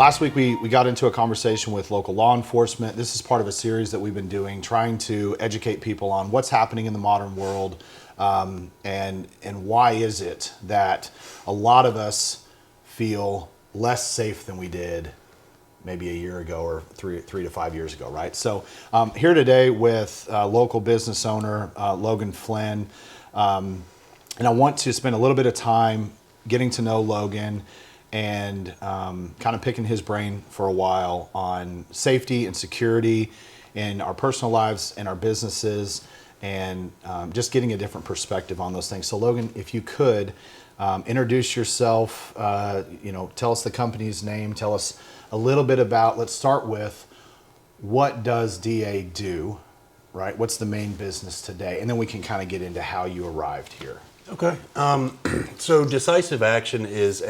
Last week we got into a conversation with local law enforcement. This is part of a series that we've been doing, trying to educate people on what's happening in the modern world, and why is it that a lot of us feel less safe than we did maybe a year ago or three to 5 years ago, right? So here today with local business owner Logan Flynn, and I want to spend a little bit of time getting to know Logan and kind of picking his brain for a while on safety and security in our personal lives and our businesses, and just getting a different perspective on those things. So Logan, if you could introduce yourself, tell us the company's name, tell us a little bit about, let's start with, what does DA do, right? What's the main business today? And then we can kind of get into how you arrived here. Okay. So Decisive Action is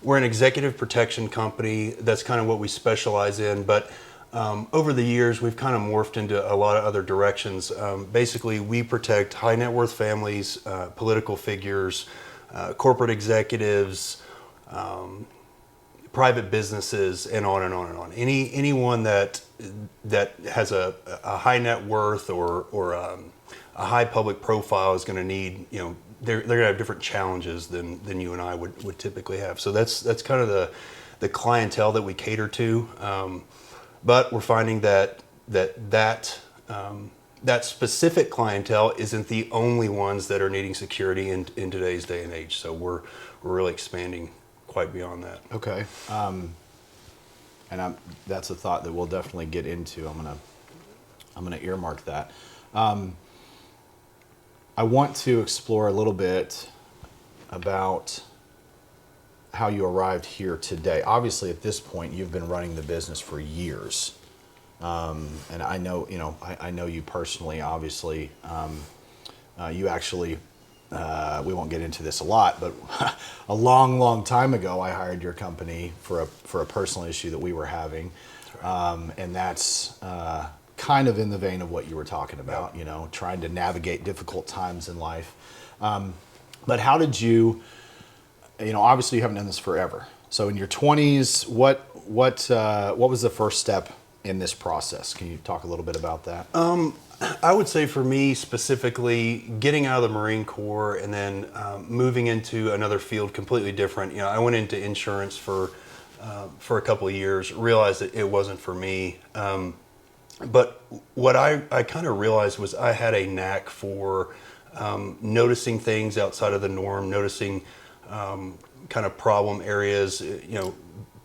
we're an executive protection company. That's kind of what we specialize in. But over the years, we've kind of morphed into a lot of other directions. Basically, we protect high net worth families, political figures, corporate executives, private businesses, and on and on and on. Anyone that has a high net worth or a high public profile is going to need, they're going to have different challenges than you and I would typically have. So that's kind of the clientele that we cater to. But we're finding that specific clientele isn't the only ones that are needing security in today's day and age. So we're really expanding quite beyond that. Okay. That's a thought that we'll definitely get into. I'm gonna earmark that. I want to explore a little bit about how you arrived here today. Obviously, at this point, you've been running the business for years, and I know, I know you personally. Obviously, you actually. We won't get into this a lot, but a long time ago, I hired your company for a personal issue that we were having, and that's kind of in the vein of what you were talking about. Trying to navigate difficult times in life. But how did you? Obviously, you haven't done this forever. So in your 20s, what was the first step in this process? Can you talk a little bit about that? I would say for me specifically, getting out of the Marine Corps and then moving into another field completely different. I went into insurance for a couple of years, realized that it wasn't for me. But what I kind of realized was I had a knack for noticing things outside of the norm, noticing kind of problem areas,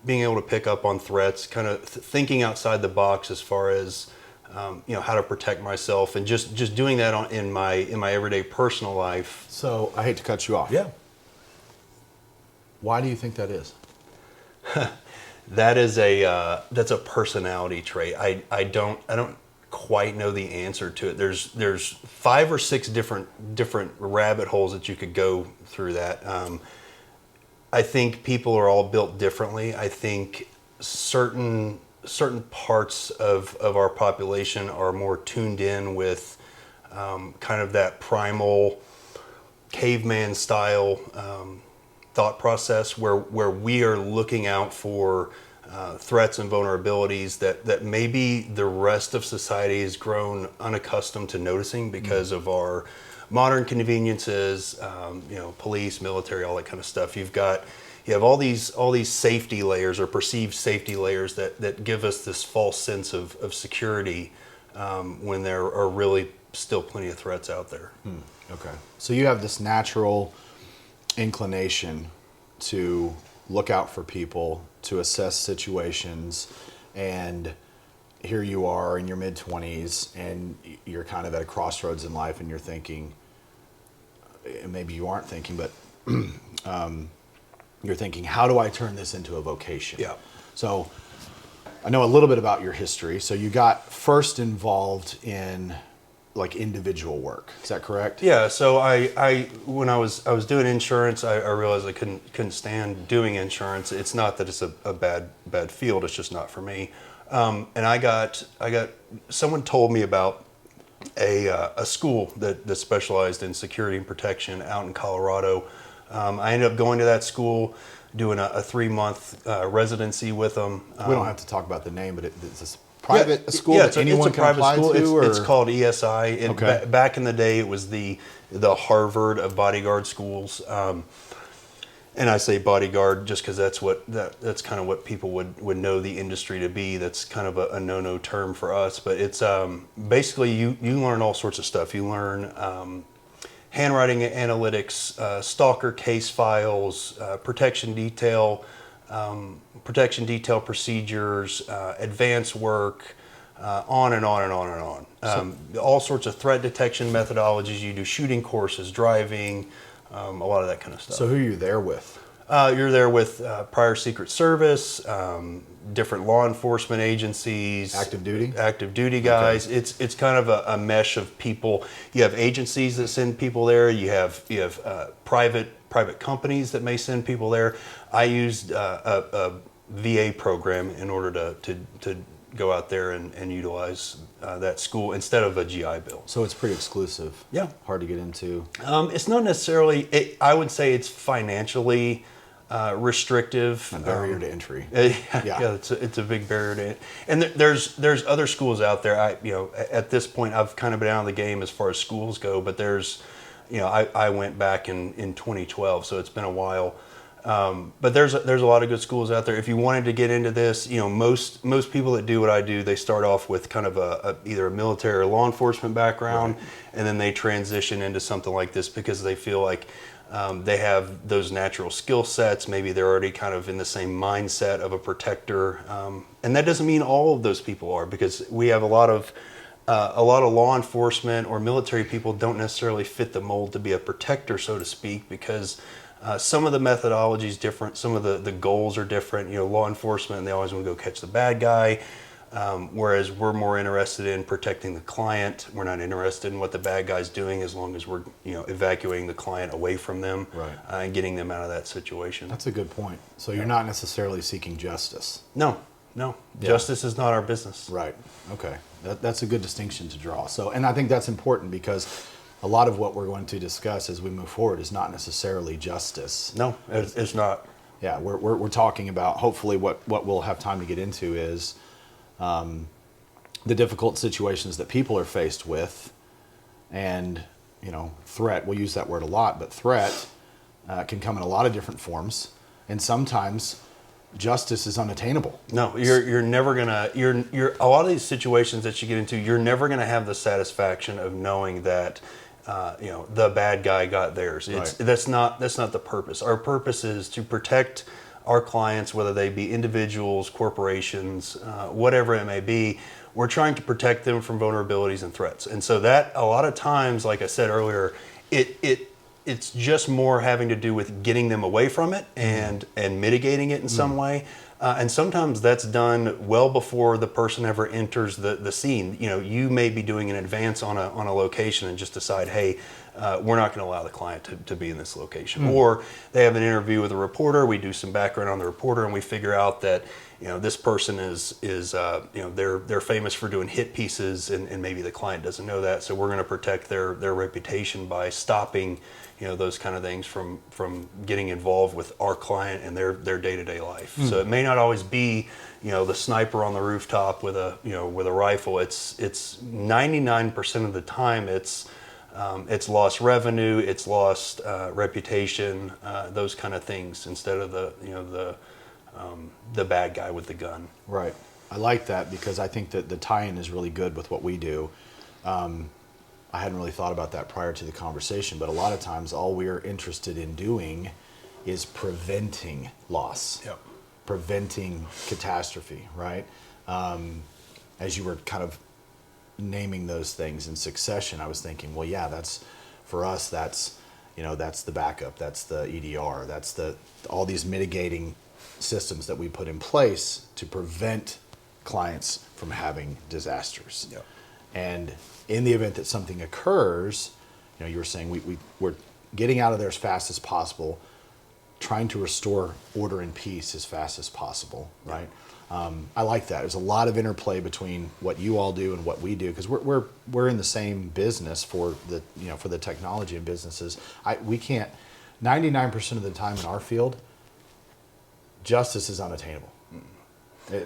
being able to pick up on threats, kind of thinking outside the box as far as how to protect myself, and just doing that in my everyday personal life. So I hate to cut you off. Yeah. Why do you think that is? That's a personality trait. I don't quite know the answer to it. There's 5 or 6 different rabbit holes that you could go through that. I think people are all built differently. I think certain parts of our population are more tuned in with kind of that primal caveman style thought process where we are looking out for threats and vulnerabilities that maybe the rest of society has grown unaccustomed to noticing because of our modern conveniences, police, military, all that kind of stuff. You have all these safety layers or perceived safety layers that give us this false sense of security when there are really still plenty of threats out there. Okay. So you have this natural inclination to look out for people, to assess situations, and here you are in your mid-20s and you're kind of at a crossroads in life and you're thinking, maybe you aren't thinking, but you're thinking, how do I turn this into a vocation? Yeah. So I know a little bit about your history. So you got first involved in like individual work. Is that correct? Yeah. So I when I was doing insurance, I realized I couldn't stand doing insurance. It's not that it's a bad field. It's just not for me. And I got someone told me about a school that specialized in security and protection out in Colorado. I ended up going to that school, doing a 3-month residency with them. We don't have to talk about the name, but it's this private school Yeah, that anyone it's a can private apply school. to? It's called ESI. Okay. Back in the day, it was the Harvard of bodyguard schools. And I say bodyguard just because that's kind of what people would know the industry to be. That's kind of a no-no term for us. But it's basically you learn all sorts of stuff. You learn handwriting analytics, stalker case files, protection detail procedures, advanced work, on and on and on and on. All sorts of threat detection methodologies. You do shooting courses, driving, a lot of that kind of stuff. So who are you there with? You're there with prior Secret Service, different law enforcement agencies, Active duty guys. Okay. It's kind of a mesh of people. You have agencies that send people there. You have private companies that may send people there. I used a VA program in order to go out there and utilize that school instead of a GI Bill. So it's pretty exclusive. Yeah. Hard to get into. It's not necessarily, I would say it's financially restrictive. A barrier to entry. Yeah, it's a big barrier to, and there's other schools out there. At this point, I've kind of been out of the game as far as schools go, but there's, I went back in 2012, so it's been a while. But there's a lot of good schools out there. If you wanted to get into this, most people that do what I do, they start off with kind of either a military or law enforcement background, right, and then they transition into something like this because they feel like they have those natural skill sets. Maybe they're already kind of in the same mindset of a protector, and that doesn't mean all of those people are, because we have a lot of law enforcement or military people don't necessarily fit the mold to be a protector, so to speak, because some of the methodology is different. Some of the goals are different. Law enforcement, they always want to go catch the bad guy, whereas we're more interested in protecting the client. We're not interested in what the bad guy's doing, as long as we're evacuating the client away from them, right, and getting them out of that situation. That's a good point. So you're not necessarily seeking justice. No. Yeah. Justice is not our business. Right. Okay. That's a good distinction to draw. So, and I think that's important because a lot of what we're going to discuss as we move forward is not necessarily justice. No, it's not. Yeah, we're talking about, hopefully what we'll have time to get into is the difficult situations that people are faced with, and threat, we'll use that word a lot, but threat can come in a lot of different forms, and sometimes justice is unattainable. No, you're never gonna, you're a lot of these situations that you get into, you're never gonna have the satisfaction of knowing that the bad guy got theirs. Right. That's not the purpose. Our purpose is to protect our clients, whether they be individuals, corporations, whatever it may be. We're trying to protect them from vulnerabilities and threats. And so that, a lot of times, like I said earlier, it's just more having to do with getting them away from it and mitigating it in some way. And sometimes that's done well before the person ever enters the scene. You may be doing an advance on a location and just decide, hey, we're not going to allow the client to be in this location. Or they have an interview with a reporter. We do some background on the reporter, and we figure out that this person is they're famous for doing hit pieces, and maybe the client doesn't know that. So we're going to protect their reputation by stopping those kind of things from getting involved with our client and their day-to-day life. So it may not always be the sniper on the rooftop with a rifle. It's 99% of the time it's lost revenue, it's lost reputation, those kind of things, instead of the bad guy with the gun. Right. I like that because I think that the tie-in is really good with what we do. I hadn't really thought about that prior to the conversation, but a lot of times all we're interested in doing is preventing loss, Yep. preventing catastrophe, right? As you were kind of naming those things in succession, I was thinking, well, yeah, that's, for us, that's the backup, that's the EDR, that's all these mitigating systems that we put in place to prevent clients from having disasters. Yep. And in the event that something occurs, you were saying we're getting out of there as fast as possible, trying to restore order and peace as fast as possible, right? I like that. There's a lot of interplay between what you all do and what we do, because we're in the same business for the technology and businesses. We can't, 99% of the time in our field, justice is unattainable.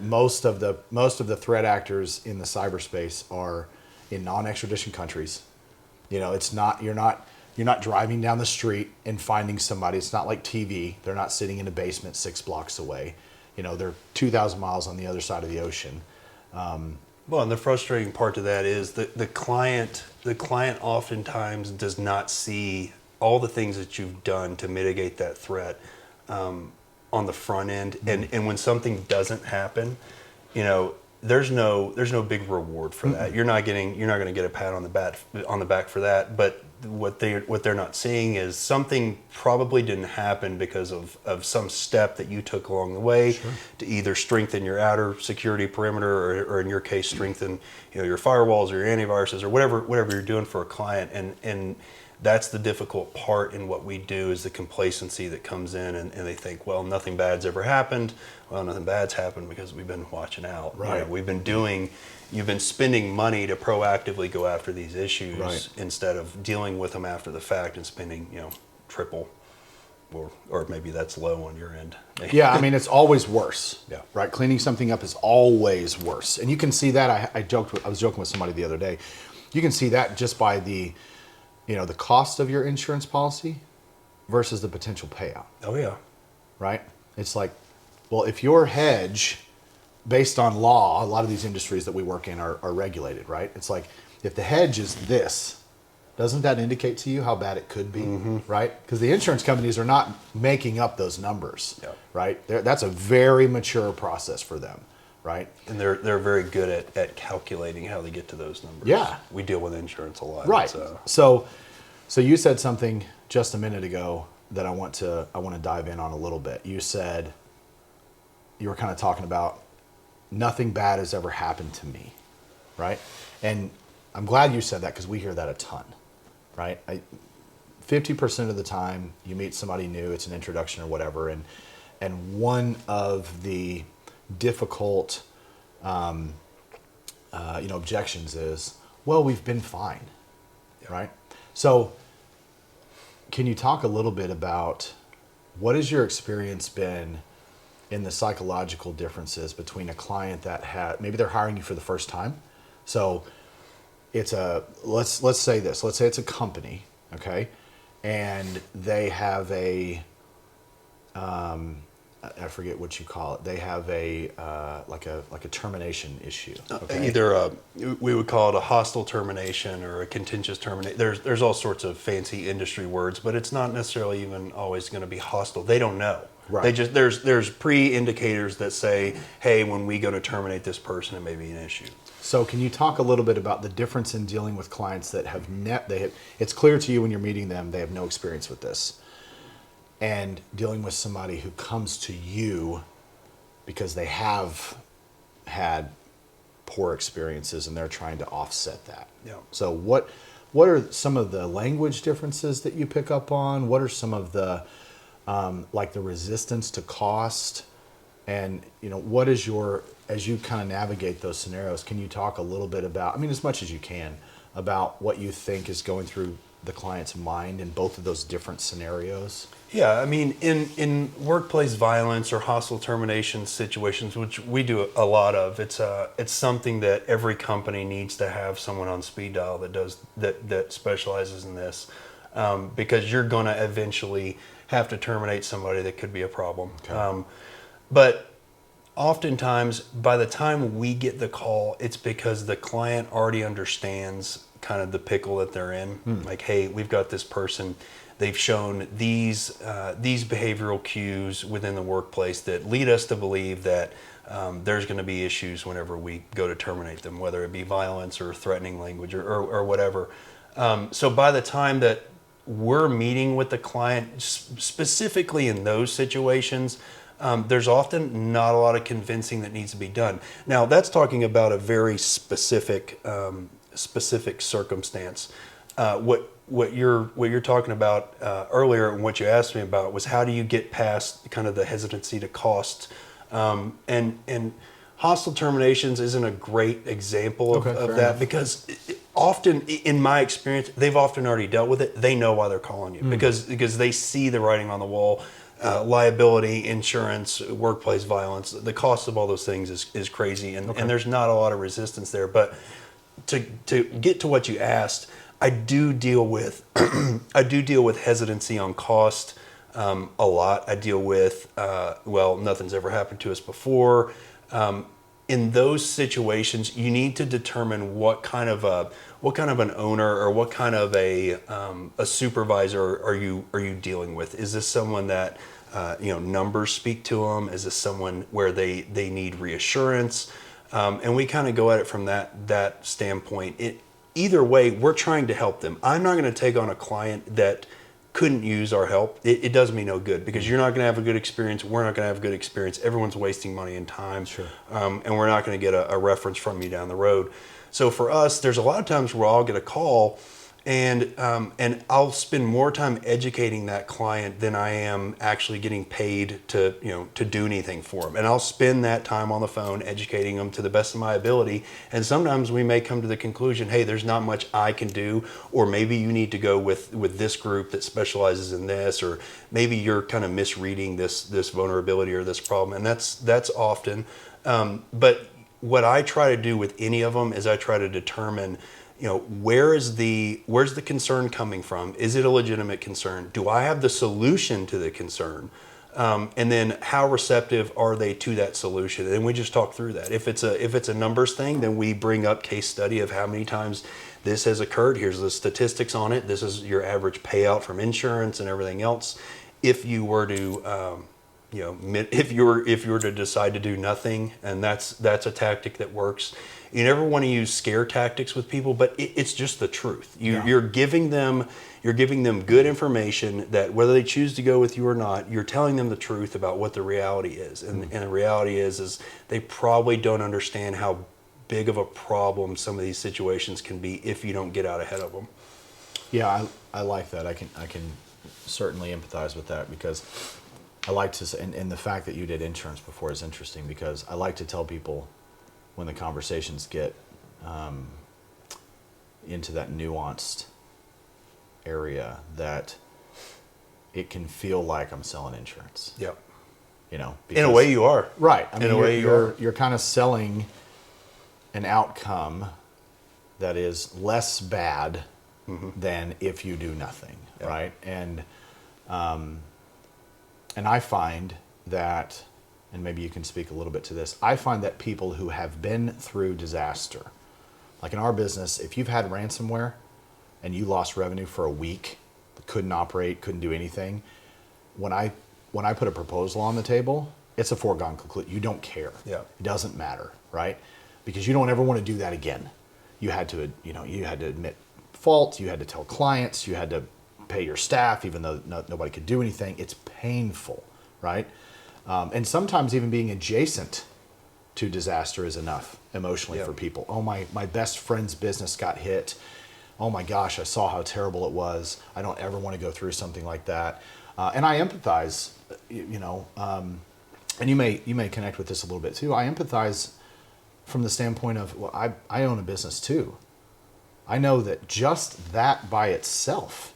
Most of the threat actors in the cyberspace are in non-extradition countries. It's not you're not driving down the street and finding somebody. It's not like TV. They're not sitting in a basement 6 blocks away. They're 2,000 miles on the other side of the ocean. Well, and the frustrating part to that is that the client oftentimes does not see all the things that you've done to mitigate that threat on the front end, and when something doesn't happen, there's no big reward for that. You're not going to get a pat on the back for that. But what they're not seeing is something probably didn't happen because of some step that you took along the way to either strengthen your outer security perimeter, or in your case, strengthen your firewalls or your antiviruses or whatever you're doing for a client. And that's the difficult part in what we do, is the complacency that comes in, and they think, well, nothing bad's ever happened. Well, nothing bad's happened because we've been watching out. Right. You've been spending money to proactively go after these issues, right, instead of dealing with them after the fact and spending, triple, or maybe that's low on your end. Yeah, I mean, it's always worse. Yeah. Right. Cleaning something up is always worse, and you can see that. I was joking with somebody the other day. You can see that just by the cost of your insurance policy versus the potential payout. Oh yeah. Right? It's like, well, if your hedge, based on law, a lot of these industries that we work in are regulated, right? It's like, if the hedge is this, doesn't that indicate to you how bad it could be, right? Because the insurance companies are not making up those numbers, right? That's a very mature process for them, right? And they're very good at calculating how they get to those numbers. Yeah. We deal with insurance a lot. Right. So you said something just a minute ago that I want to dive in on a little bit. You said, you were kind of talking about nothing bad has ever happened to me, right? And I'm glad you said that, because we hear that a ton, right? 50% of the time you meet somebody new, it's an introduction or whatever, and one of the difficult objections is, well, we've been fine, right? So can you talk a little bit about what has your experience been in the psychological differences between a client that maybe they're hiring you for the first time? So it's let's say it's a company, okay, and they have I forget what you call it. They have like a termination issue. Okay? Either we would call it a hostile termination or a contentious termination. There's all sorts of fancy industry words, but it's not necessarily even always going to be hostile. They don't know. Right. They just there's pre-indicators that say, hey, when we go to terminate this person, it may be an issue. So can you talk a little bit about the difference in dealing with clients that it's clear to you when you're meeting them they have no experience with this, and dealing with somebody who comes to you because they have had poor experiences and they're trying to offset that? Yeah. So what are some of the language differences that you pick up on? What are some of the like the resistance to cost? And what is as you kind of navigate those scenarios, can you talk a little bit about, as much as you can, about what you think is going through the client's mind in both of those different scenarios? Yeah, in workplace violence or hostile termination situations, which we do a lot of, it's something that every company needs to have someone on speed dial that specializes in this, because you're going to eventually have to terminate somebody that could be a problem. Okay. But oftentimes, by the time we get the call, it's because the client already understands kind of the pickle that they're in. Like, hey, we've got this person. They've shown these behavioral cues within the workplace that lead us to believe that there's going to be issues whenever we go to terminate them, whether it be violence or threatening language or whatever. So by the time that we're meeting with the client, specifically in those situations, there's often not a lot of convincing that needs to be done. Now, that's talking about a very specific circumstance. What you're talking about earlier, and what you asked me about, was how do you get past kind of the hesitancy to cost, and hostile terminations isn't a great example of that enough. Because often, in my experience, they've often already dealt with it. They know why they're calling you because they see the writing on the wall. liability, insurance, workplace violence. The cost of all those things is crazy, and there's not a lot of resistance there. But to get to what you asked, I do deal with hesitancy on cost a lot. I deal with nothing's ever happened to us before. In those situations, you need to determine what kind of an owner or what kind of a supervisor are you dealing with. Is this someone that numbers speak to them? Is this someone where they need reassurance? And we kind of go at it from that standpoint. Either way, we're trying to help them. I'm not going to take on a client that couldn't use our help. It does me no good, because you're not going to have a good experience. We're not going to have a good experience. Everyone's wasting money and time. Sure. And we're not going to get a reference from you down the road. So for us, there's a lot of times where I'll get a call and I'll spend more time educating that client than I am actually getting paid to do anything for them. And I'll spend that time on the phone educating them to the best of my ability. And sometimes we may come to the conclusion, hey, there's not much I can do, or maybe you need to go with this group that specializes in this, or maybe you're kind of misreading this vulnerability or this problem. And that's often. But what I try to do with any of them is I try to determine, where's the concern coming from? Is it a legitimate concern? Do I have the solution to the concern? And then how receptive are they to that solution? And we just talk through that. If it's a numbers thing, then we bring up case study of how many times this has occurred. Here's the statistics on it. This is your average payout from insurance and everything else. If you were to if you were to decide to do nothing, and that's a tactic that works. You never want to use scare tactics with people, but it's just the truth. You're giving them good information that whether they choose to go with you or not, you're telling them the truth about what the reality is. And the reality is they probably don't understand how big of a problem some of these situations can be if you don't get out ahead of them. Yeah, I like that. I can certainly empathize with that, because I like to say, and the fact that you did insurance before is interesting, because I like to tell people when the conversations get into that nuanced area that it can feel like I'm selling insurance. Yep. Because, in a way you are. Right. In a way you're kind of selling an outcome that is less bad than if you do nothing. Yep. Right. And I find that, and maybe you can speak a little bit to this, I find that people who have been through disaster, like in our business, if you've had ransomware and you lost revenue for a week, couldn't operate, couldn't do anything, when I put a proposal on the table, it's a foregone conclusion. You don't care. Yeah. It doesn't matter, right? Because you don't ever want to do that again. You had to admit fault, you had to tell clients, you had to pay your staff, even though nobody could do anything. It's painful, right? And sometimes even being adjacent to disaster is enough emotionally for people. Oh, my best friend's business got hit. Oh my gosh, I saw how terrible it was. I don't ever want to go through something like that. And I empathize, and you may connect with this a little bit too. I empathize from the standpoint of, well, I own a business too. I know that just that by itself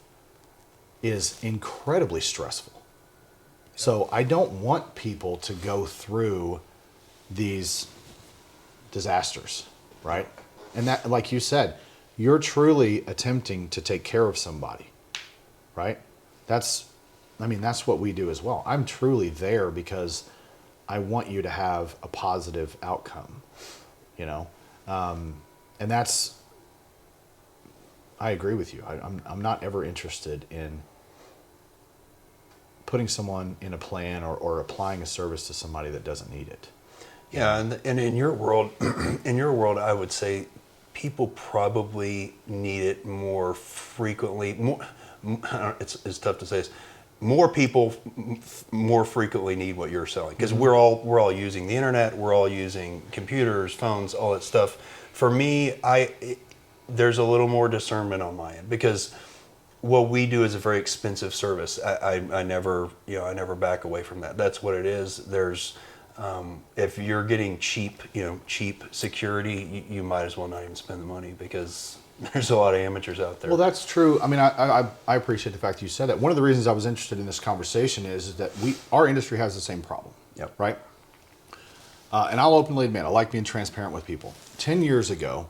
is incredibly stressful. So I don't want people to go through these disasters, right? And that, like you said, you're truly attempting to take care of somebody, right? That's what we do as well. I'm truly there because I want you to have a positive outcome, and that's, I agree with you. I'm not ever interested in putting someone in a plan or applying a service to somebody that doesn't need it. Yeah, and in your world, I would say people probably need it more frequently. It's tough to say this. More people more frequently need what you're selling, because we're all using the internet, we're all using computers, phones, all that stuff. For me, there's a little more discernment on my end, because what we do is a very expensive service. I never back away from that. That's what it is. There's If you're getting cheap security, you might as well not even spend the money because there's a lot of amateurs out there. Well, that's true. I mean, I appreciate the fact you said that. One of the reasons I was interested in this conversation is that our industry has the same problem. Yep. Right? And I'll openly admit, I like being transparent with people. 10 years ago,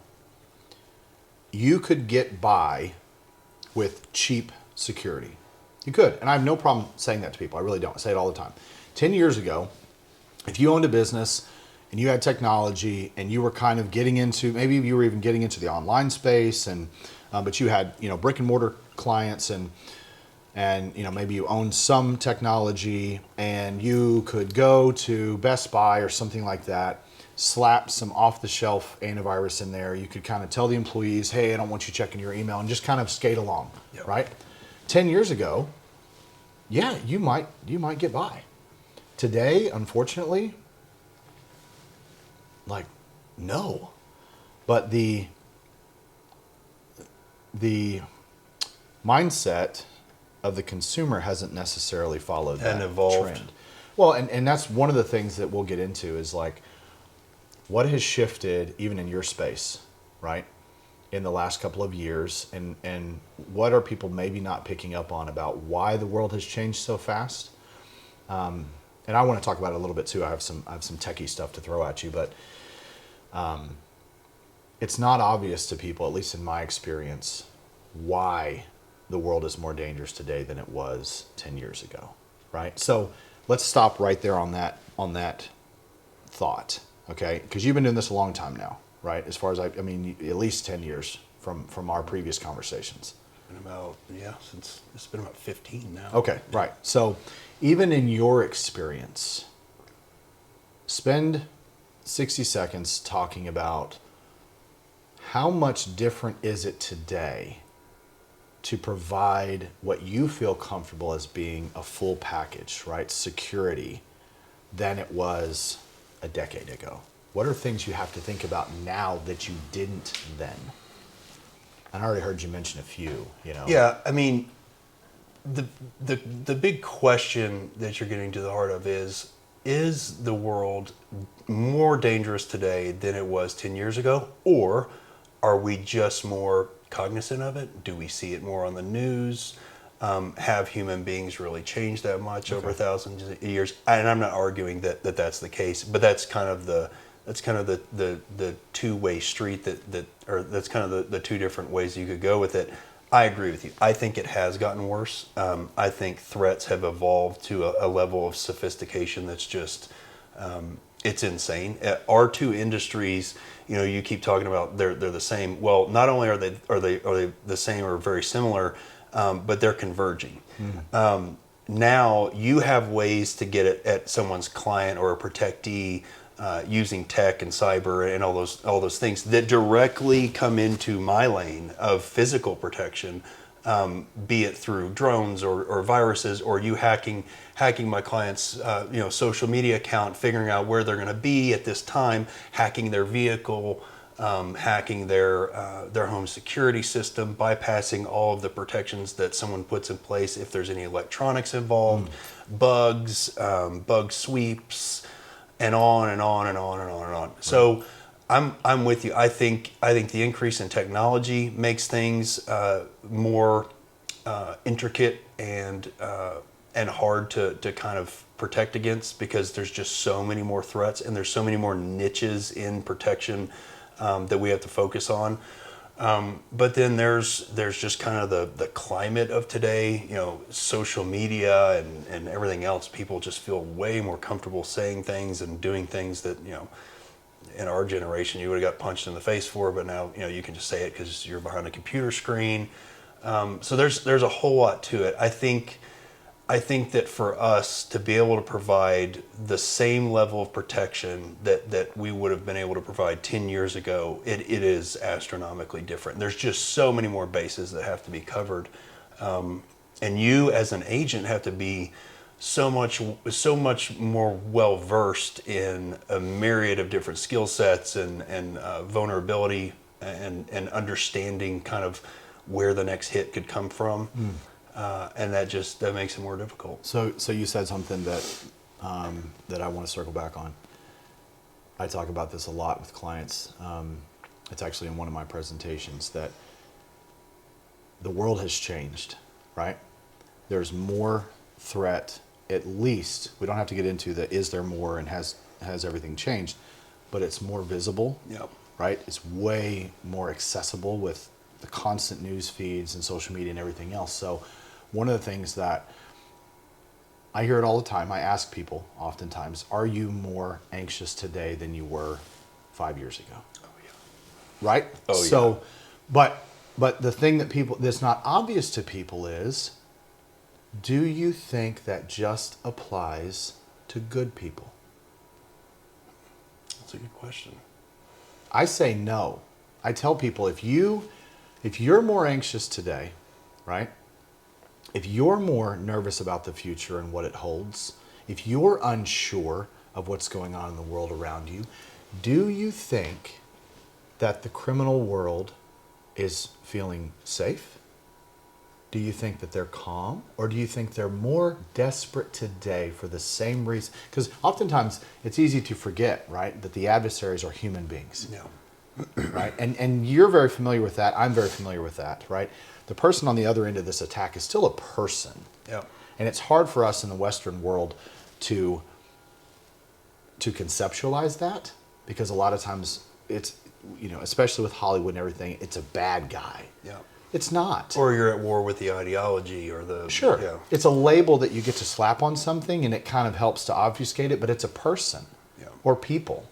you could get by with cheap security. You could. And I have no problem saying that to people. I really don't. I say it all the time. 10 years ago, if you owned a business and you had technology and you were kind of getting into, maybe you were even getting into the online space, and but you had brick and mortar clients, and maybe you owned some technology, and you could go to Best Buy or something like that, slap some off-the-shelf antivirus in there. You could kind of tell the employees, hey, I don't want you checking your email, and just kind of skate along. Yep. Right? 10 years ago, yeah, you might get by. Today, unfortunately, no. But the mindset of the consumer hasn't necessarily followed that and evolved. trend. Well, and that's one of the things that we'll get into is what has shifted even in your space, right, in the last couple of years, and what are people maybe not picking up on about why the world has changed so fast. And I want to talk about it a little bit too. I have some techie stuff to throw at you, but it's not obvious to people, at least in my experience, why the world is more dangerous today than it was 10 years ago, right? So let's stop right there on that thought, okay? Because you've been doing this a long time now, right? As far as I mean, at least 10 years from our previous conversations. It's been about 15 now. Okay, right. So even in your experience, spend 60 seconds talking about how much different is it today to provide what you feel comfortable as being a full package, right? Security, than it was a decade ago. What are things you have to think about now that you didn't then? And I already heard you mention a few, Yeah, I mean, the big question that you're getting to the heart of is the world more dangerous today than it was 10 years ago? Or are we just more cognizant of it? Do we see it more on the news? Have human beings really changed that much over thousands of years? And I'm not arguing that that's the case, but that's kind of the two-way street or that's kind of the two different ways you could go with it. I agree with you. I think it has gotten worse. I think threats have evolved to a level of sophistication that's just it's insane. Our two industries, you keep talking about they're the same. Well, not only are they the same or very similar, but they're converging. Mm. Now you have ways to get it at someone's client or a protectee using tech and cyber and all those things that directly come into my lane of physical protection, be it through drones or viruses, or you hacking my client's social media account, figuring out where they're going to be at this time, hacking their vehicle, hacking their home security system, bypassing all of the protections that someone puts in place if there's any electronics involved, bugs, bug sweeps, and on and on and on and on and on. So I'm with you. I think the increase in technology makes things more intricate and hard to kind of protect against, because there's just so many more threats and there's so many more niches in protection that we have to focus on. But then there's just kind of the climate of today, social media and everything else. People just feel way more comfortable saying things and doing things that, in our generation you would have got punched in the face for, but now, you can just say it because you're behind a computer screen. So there's a whole lot to it. I think that for us to be able to provide the same level of protection that we would have been able to provide 10 years ago, it is astronomically different. There's just so many more bases that have to be covered. And you as an agent have to be so much more well-versed in a myriad of different skill sets and vulnerability and understanding kind of where the next hit could come from. And that makes it more difficult. So you said something that that I want to circle back on. I talk about this a lot with clients. It's actually in one of my presentations that the world has changed, right? There's more threat, at least. We don't have to get into the is there more and has everything changed, but it's more visible, Yep. right? It's way more accessible with the constant news feeds and social media and everything else. So one of the things that I hear it all the time, I ask people oftentimes, are you more anxious today than you were 5 years ago? Oh, yeah. Right? Oh, So, but the thing that's not obvious to people is, do you think that just applies to good people? That's a good question. I say no. I tell people if you're more anxious today, right? If you're more nervous about the future and what it holds, if you're unsure of what's going on in the world around you, do you think that the criminal world is feeling safe? Do you think that they're calm? Or do you think they're more desperate today for the same reason? Because oftentimes it's easy to forget, right, that the adversaries are human beings. Yeah. Right? And you're very familiar with that. I'm very familiar with that, right? The person on the other end of this attack is still a person. Yeah. And it's hard for us in the Western world to conceptualize that, because a lot of times it's, especially with Hollywood and everything, it's a bad guy. Yeah. It's not. Or you're at war with the ideology or the... Sure. Yeah. It's a label that you get to slap on something and it kind of helps to obfuscate it, but it's a person or people.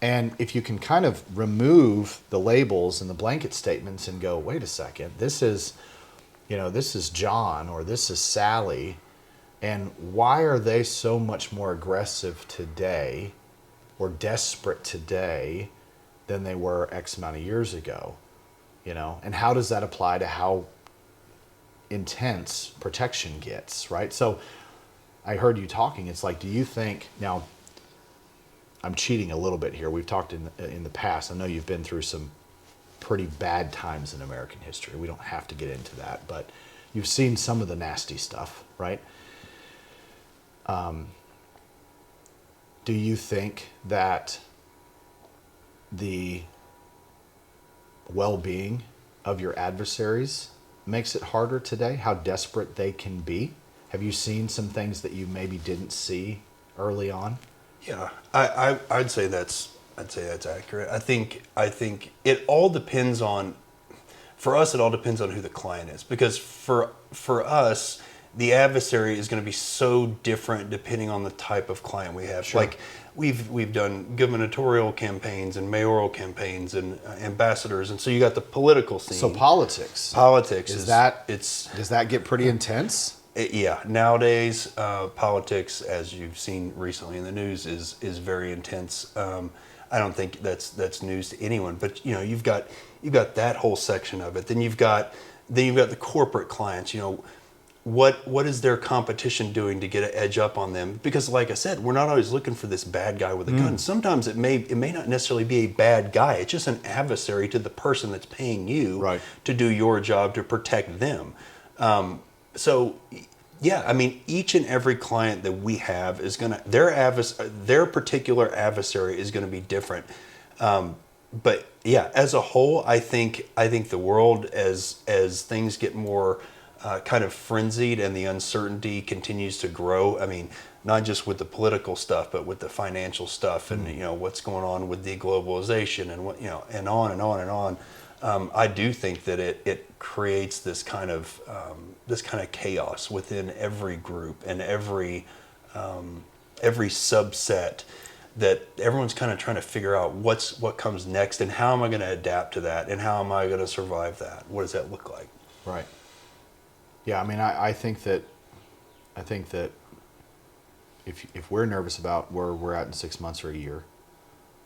And if you can kind of remove the labels and the blanket statements and go, wait a second, this is John or this is Sally, and why are they so much more aggressive today or desperate today than they were X amount of years ago? And how does that apply to how intense protection gets, right? So I heard you talking. It's like, do you think, now I'm cheating a little bit here. We've talked in the past. I know you've been through some pretty bad times in American history. We don't have to get into that, but you've seen some of the nasty stuff, right? Do you think that the well-being of your adversaries makes it harder today? How desperate they can be? Have you seen some things that you maybe didn't see early on? Yeah, I'd say that's accurate. I think it all depends on, for us, it all depends on who the client is, because for us, the adversary is going to be so different depending on the type of client we have. Sure. Like we've done gubernatorial campaigns and mayoral campaigns and ambassadors, and so you got the political scene. So politics Does that get pretty intense? Yeah, nowadays politics, as you've seen recently in the news, is very intense. I don't think that's news to anyone. But you've got that whole section of it. Then you've got the corporate clients. What is their competition doing to get an edge up on them? Because, like I said, we're not always looking for this bad guy with a gun. Sometimes it may not necessarily be a bad guy. It's just an adversary to the person that's paying you to do your job to protect them. So, yeah, I mean, each and every client that we have is their particular adversary is gonna be different. But yeah, as a whole, I think the world, as things get more kind of frenzied and the uncertainty continues to grow. I mean, not just with the political stuff, but with the financial stuff and what's going on with deglobalization and and on and on and on. I do think that it creates this kind of chaos within every group and every subset, that everyone's kind of trying to figure out what comes next and how am I going to adapt to that and how am I going to survive that? What does that look like? Right. Yeah, I mean, I think that if we're nervous about where we're at in 6 months or a year,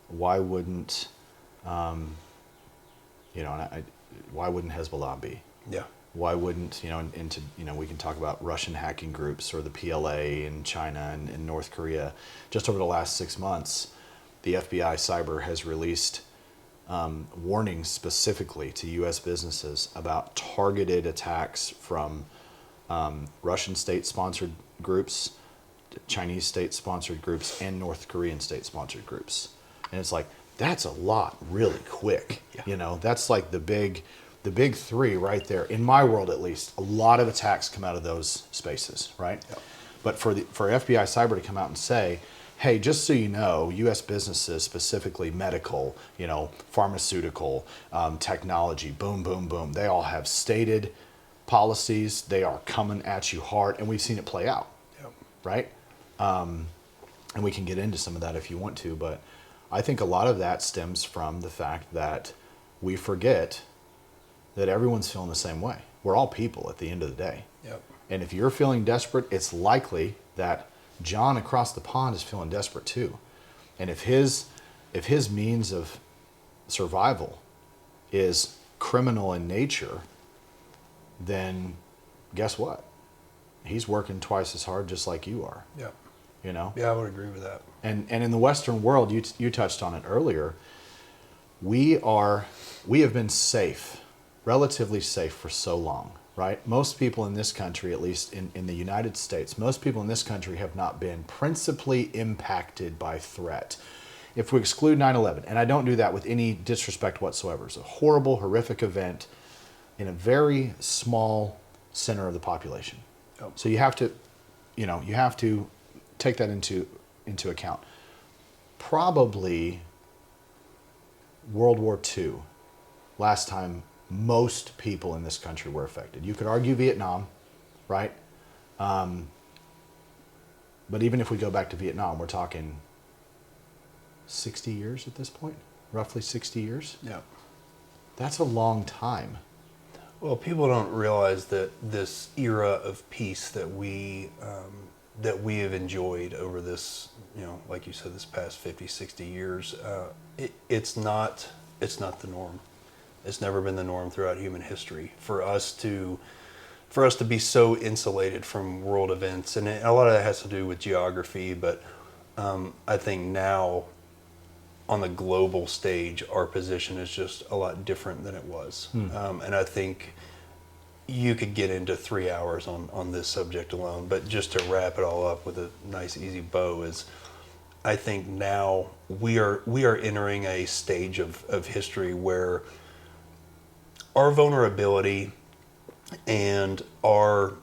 why wouldn't why wouldn't Hezbollah be? Yeah. Why wouldn't we can talk about Russian hacking groups or the PLA in China and North Korea. Just over the last 6 months, the FBI Cyber has released warnings specifically to U.S. businesses about targeted attacks from Russian state-sponsored groups, Chinese state-sponsored groups and North Korean state-sponsored groups. And it's like, that's a lot really quick. Yeah. You know, that's like the big three right there. In my world, at least, a lot of attacks come out of those spaces, right? Yeah. But for FBI Cyber to come out and say, hey, just so you know, U.S. businesses, specifically medical, you know, pharmaceutical, technology, boom, boom, boom, they all have stated policies. They are coming at you hard, and we've seen it play out, Yep. right? And we can get into some of that if you want to, but I think a lot of that stems from the fact that we forget that everyone's feeling the same way. We're all people at the end of the day. Yep. And if you're feeling desperate, it's likely that John across the pond is feeling desperate too. And if his means of survival is criminal in nature, then guess what? He's working twice as hard just like you are. Yeah. You know? Yeah, I would agree with that. And in the Western world, you touched on it earlier, we have been safe, relatively safe for so long, right? Most people in this country, at least in the United States, most people in this country have not been principally impacted by threat. If we exclude 9/11, and I don't do that with any disrespect whatsoever, it's a horrible, horrific event in a very small center of the population. Yep. So you have to take that into account. Probably World War II, last time most people in this country were affected. You could argue Vietnam, right? But even if we go back to Vietnam, we're talking 60 years at this point, roughly 60 years. Yeah. That's a long time. Well, people don't realize that this era of peace that we have enjoyed over this, like you said, this past 50, 60 years, it's not the norm. It's never been the norm throughout human history for us to be so insulated from world events, and a lot of that has to do with geography. But I think now, on the global stage, our position is just a lot different than it was. And I think you could get into 3 hours on this subject alone, but just to wrap it all up with a nice easy bow is, I think now we are entering a stage of history where our vulnerability and our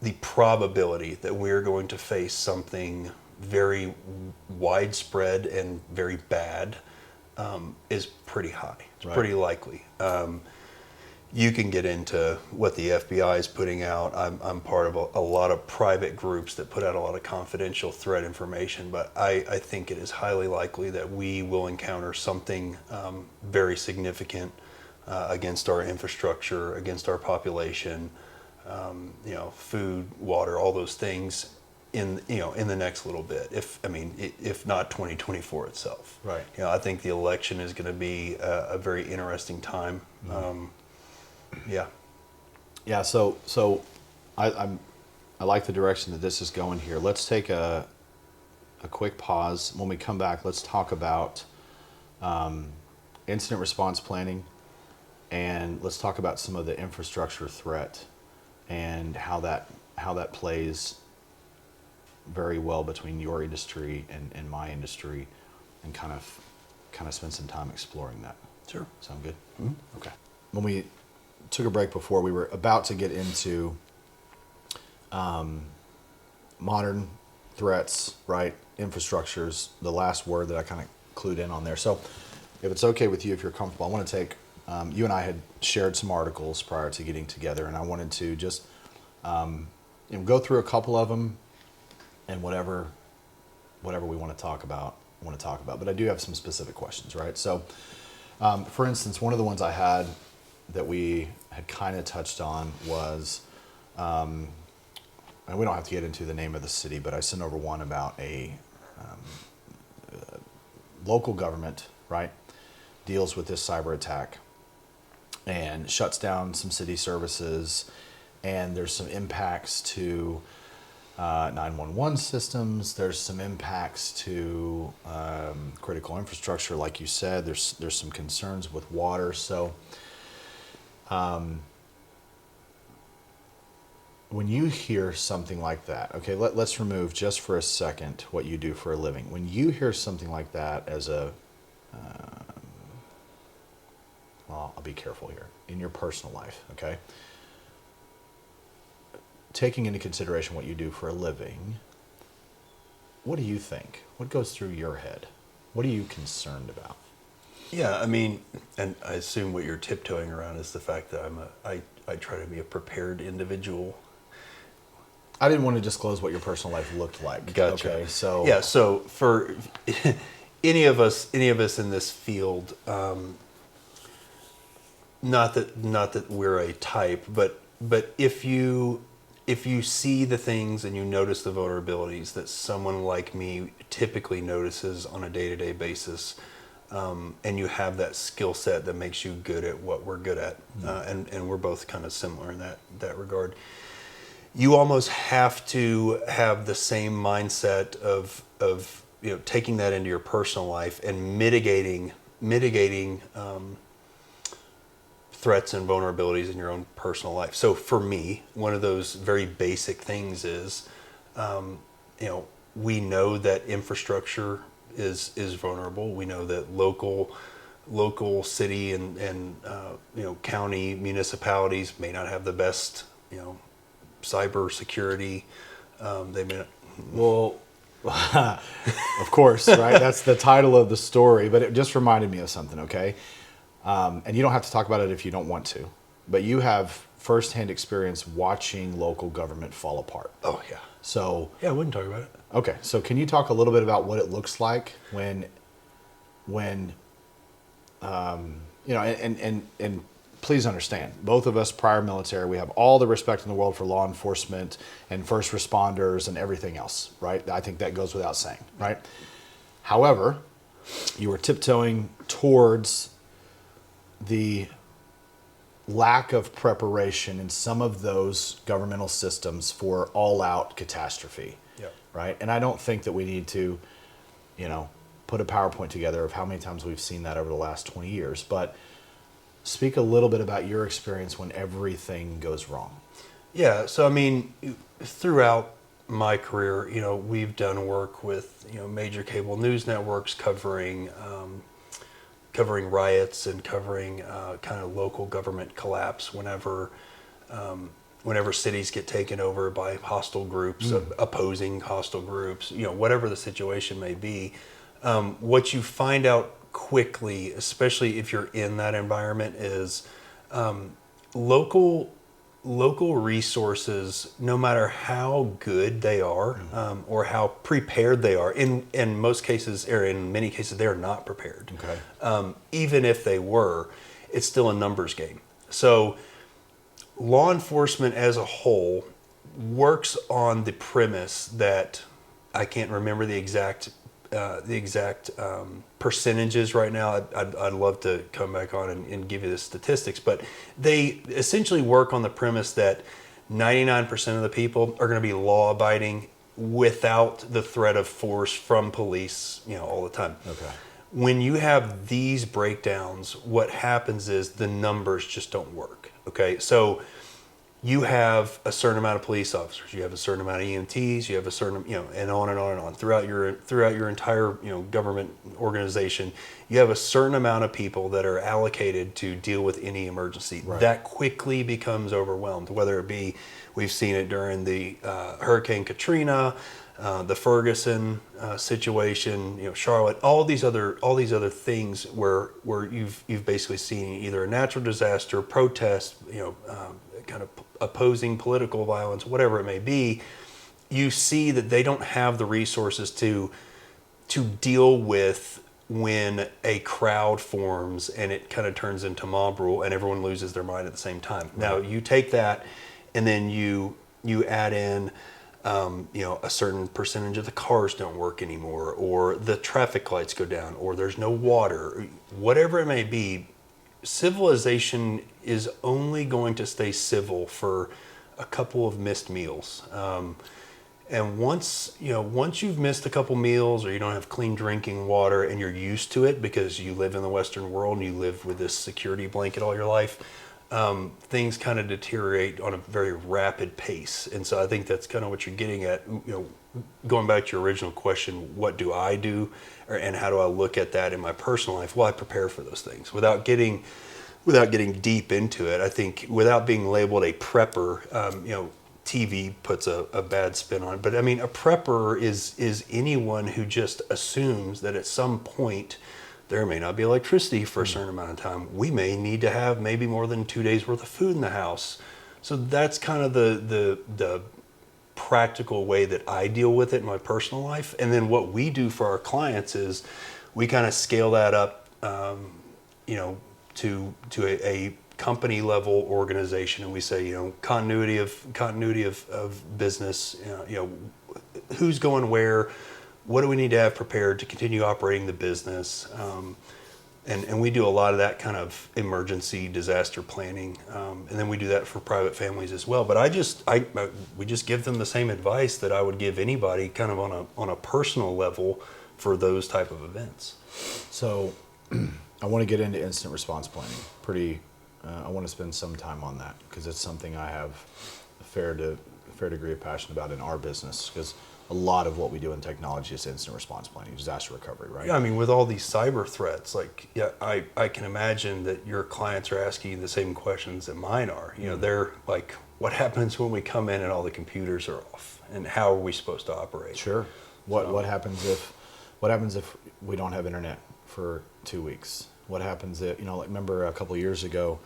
the probability that we're going to face something very widespread and very bad is pretty high. It's Right. pretty likely. You can get into what the FBI is putting out. I'm part of a lot of private groups that put out a lot of confidential threat information, but I think it is highly likely that we will encounter something very significant against our infrastructure, against our population, food, water, all those things in the next little bit. If not 2024 itself. Right. I think the election is going to be a very interesting time. Yeah. Yeah. So I like the direction that this is going here. Let's take a quick pause. When we come back, let's talk about incident response planning, and let's talk about some of the infrastructure threat and how that plays very well between your industry and my industry, and kind of spend some time exploring that. Sure. Sound good? Mm-hmm. Okay. When we took a break before, we were about to get into modern threats, right? Infrastructures, the last word that I kind of clued in on there. So if it's okay with you, if you're comfortable, I want to take, you and I had shared some articles prior to getting together, and I wanted to just go through a couple of them, and whatever we want to talk about. But I do have some specific questions, right? So, for instance, one of the ones I had that we had kind of touched on was, and we don't have to get into the name of the city, but I sent over one about a local government, right, deals with this cyber attack and shuts down some city services, and there's some impacts to 911 systems. There's some impacts to critical infrastructure, like you said. There's some concerns with water. So when you hear something like that, okay, let's remove just for a second what you do for a living. When you hear something like that as well, I'll be careful here, in your personal life, okay? Taking into consideration what you do for a living, what do you think? What goes through your head? What are you concerned about? Yeah, I mean, and I assume what you're tiptoeing around is the fact that I try to be a prepared individual. I didn't want to disclose what your personal life looked like. Gotcha. Okay, so yeah, so for any of us in this field, not that we're a type, but if you see the things and you notice the vulnerabilities that someone like me typically notices on a day-to-day basis, and you have that skill set that makes you good at what we're good at, and we're both kind of similar in that regard. You almost have to have the same mindset of taking that into your personal life and mitigating threats and vulnerabilities in your own personal life. So for me, one of those very basic things is, we know that infrastructure is vulnerable. We know that local city and county municipalities may not have the best cyber security. They may not. Well, of course, right? That's the title of the story, but it just reminded me of something, okay? And you don't have to talk about it if you don't want to, but you have firsthand experience watching local government fall apart. Oh, yeah. So Yeah, I wouldn't talk about it. okay, so can you talk a little bit about what it looks like when and please understand, both of us prior military, we have all the respect in the world for law enforcement and first responders and everything else, right? I think that goes without saying, right? However, you were tiptoeing towards the lack of preparation in some of those governmental systems for all-out catastrophe, right? And I don't think that we need to, put a PowerPoint together of how many times we've seen that over the last 20 years, but speak a little bit about your experience when everything goes wrong. Yeah, so I mean, throughout my career, we've done work with major cable news networks covering riots and covering kind of local government collapse whenever cities get taken over by hostile groups, opposing hostile groups, whatever the situation may be. What you find out quickly, especially if you're in that environment, is local resources, no matter how good they are or how prepared they are, in most cases, or in many cases, they're not prepared. Okay. Even if they were, it's still a numbers game. So law enforcement as a whole works on the premise that, I can't remember the exact percentages right now. I'd love to come back on and give you the statistics, but they essentially work on the premise that 99% of the people are going to be law-abiding without the threat of force from police, all the time. Okay. When you have these breakdowns, what happens is the numbers just don't work. Okay, so you have a certain amount of police officers, you have a certain amount of EMTs, you have a certain, and on and on and on throughout your entire, government organization. You have a certain amount of people that are allocated to deal with any emergency. Right. That quickly becomes overwhelmed, whether it be, we've seen it during the Hurricane Katrina, the Ferguson situation, Charlotte, all these other things where you've basically seen either a natural disaster, protest, kind of opposing political violence, whatever it may be. You see that they don't have the resources to deal with when a crowd forms and it kind of turns into mob rule and everyone loses their mind at the same time. Right. Now you take that and then you add in a certain percentage of the cars don't work anymore, or the traffic lights go down, or there's no water, whatever it may be. Civilization is only going to stay civil for a couple of missed meals. And once you've missed a couple meals, or you don't have clean drinking water and you're used to it because you live in the Western world and you live with this security blanket all your life, things kind of deteriorate on a very rapid pace. And so I think that's kind of what you're getting at. Going back to your original question, what do I do, and how do I look at that in my personal life? Well, I prepare for those things without getting deep into it. I think without being labeled a prepper, TV puts a bad spin on it. But I mean, a prepper is anyone who just assumes that at some point there may not be electricity for a certain amount of time. We may need to have maybe more than 2 days worth of food in the house. So that's kind of the practical way that I deal with it in my personal life. And then what we do for our clients is we kind of scale that up, to a company level organization, and we say, continuity of business, who's going where, what do we need to have prepared to continue operating the business, and we do a lot of that kind of emergency disaster planning, and then we do that for private families as well. But we just give them the same advice that I would give anybody, kind of on a personal level, for those type of events. So I want to get into incident response planning. I want to spend some time on that because it's something I have a fair degree of passion about in our business, because a lot of what we do in technology is incident response planning, disaster recovery, right? Yeah, I mean, with all these cyber threats, I can imagine that your clients are asking you the same questions that mine are. They're like, what happens when we come in and all the computers are off, and how are we supposed to operate? Sure. What happens if we don't have internet for 2 weeks? What happens if, remember a couple of years ago,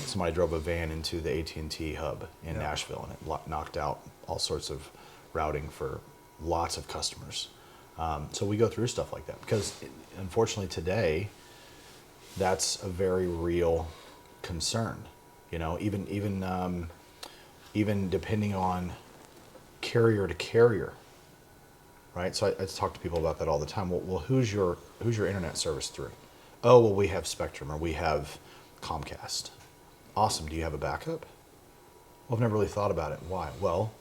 somebody drove a van into the AT&T hub in Nashville, and it knocked out all sorts of routing for lots of customers. So we go through stuff like that because, unfortunately, today, that's a very real concern. Even depending on carrier to carrier, right? So I talk to people about that all the time. Well, who's your internet service through? Oh, well, we have Spectrum or we have Comcast. Awesome. Do you have a backup? Well, I've never really thought about it. Why? Well,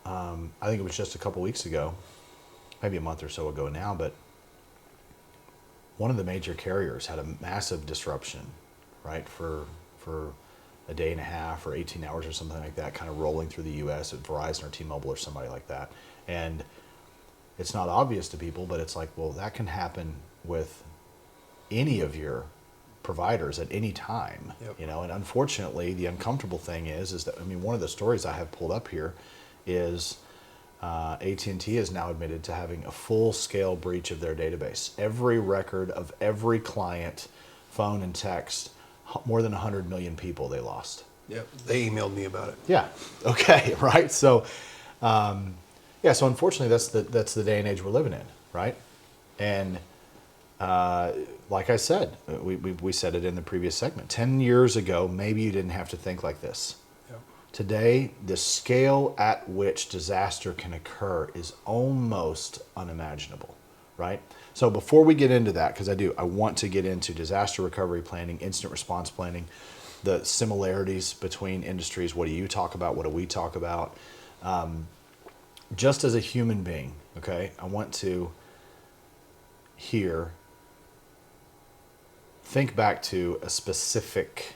I think it was just a couple weeks ago, maybe a month or so ago now, but one of the major carriers had a massive disruption, right, for a day and a half or 18 hours or something like that, kind of rolling through the U.S. at Verizon or T-Mobile or somebody like that. And it's not obvious to people, but it's like, well, that can happen with any of your providers at any time. Yep. And unfortunately, the uncomfortable thing is that, one of the stories I have pulled up here is AT&T is now admitted to having a full-scale breach of their database. Every record of every client, phone and text, more than 100 million people they lost. Yep, they emailed me about it. Yeah. Okay. Right. So, so unfortunately, that's the day and age we're living in, right? And like I said, we said it in the previous segment. 10 years ago, maybe you didn't have to think like this. Yep. Today, the scale at which disaster can occur is almost unimaginable, right? So before we get into that, because I want to get into disaster recovery planning, incident response planning, the similarities between industries. What do you talk about? What do we talk about? Just as a human being, okay, I want to think back to a specific,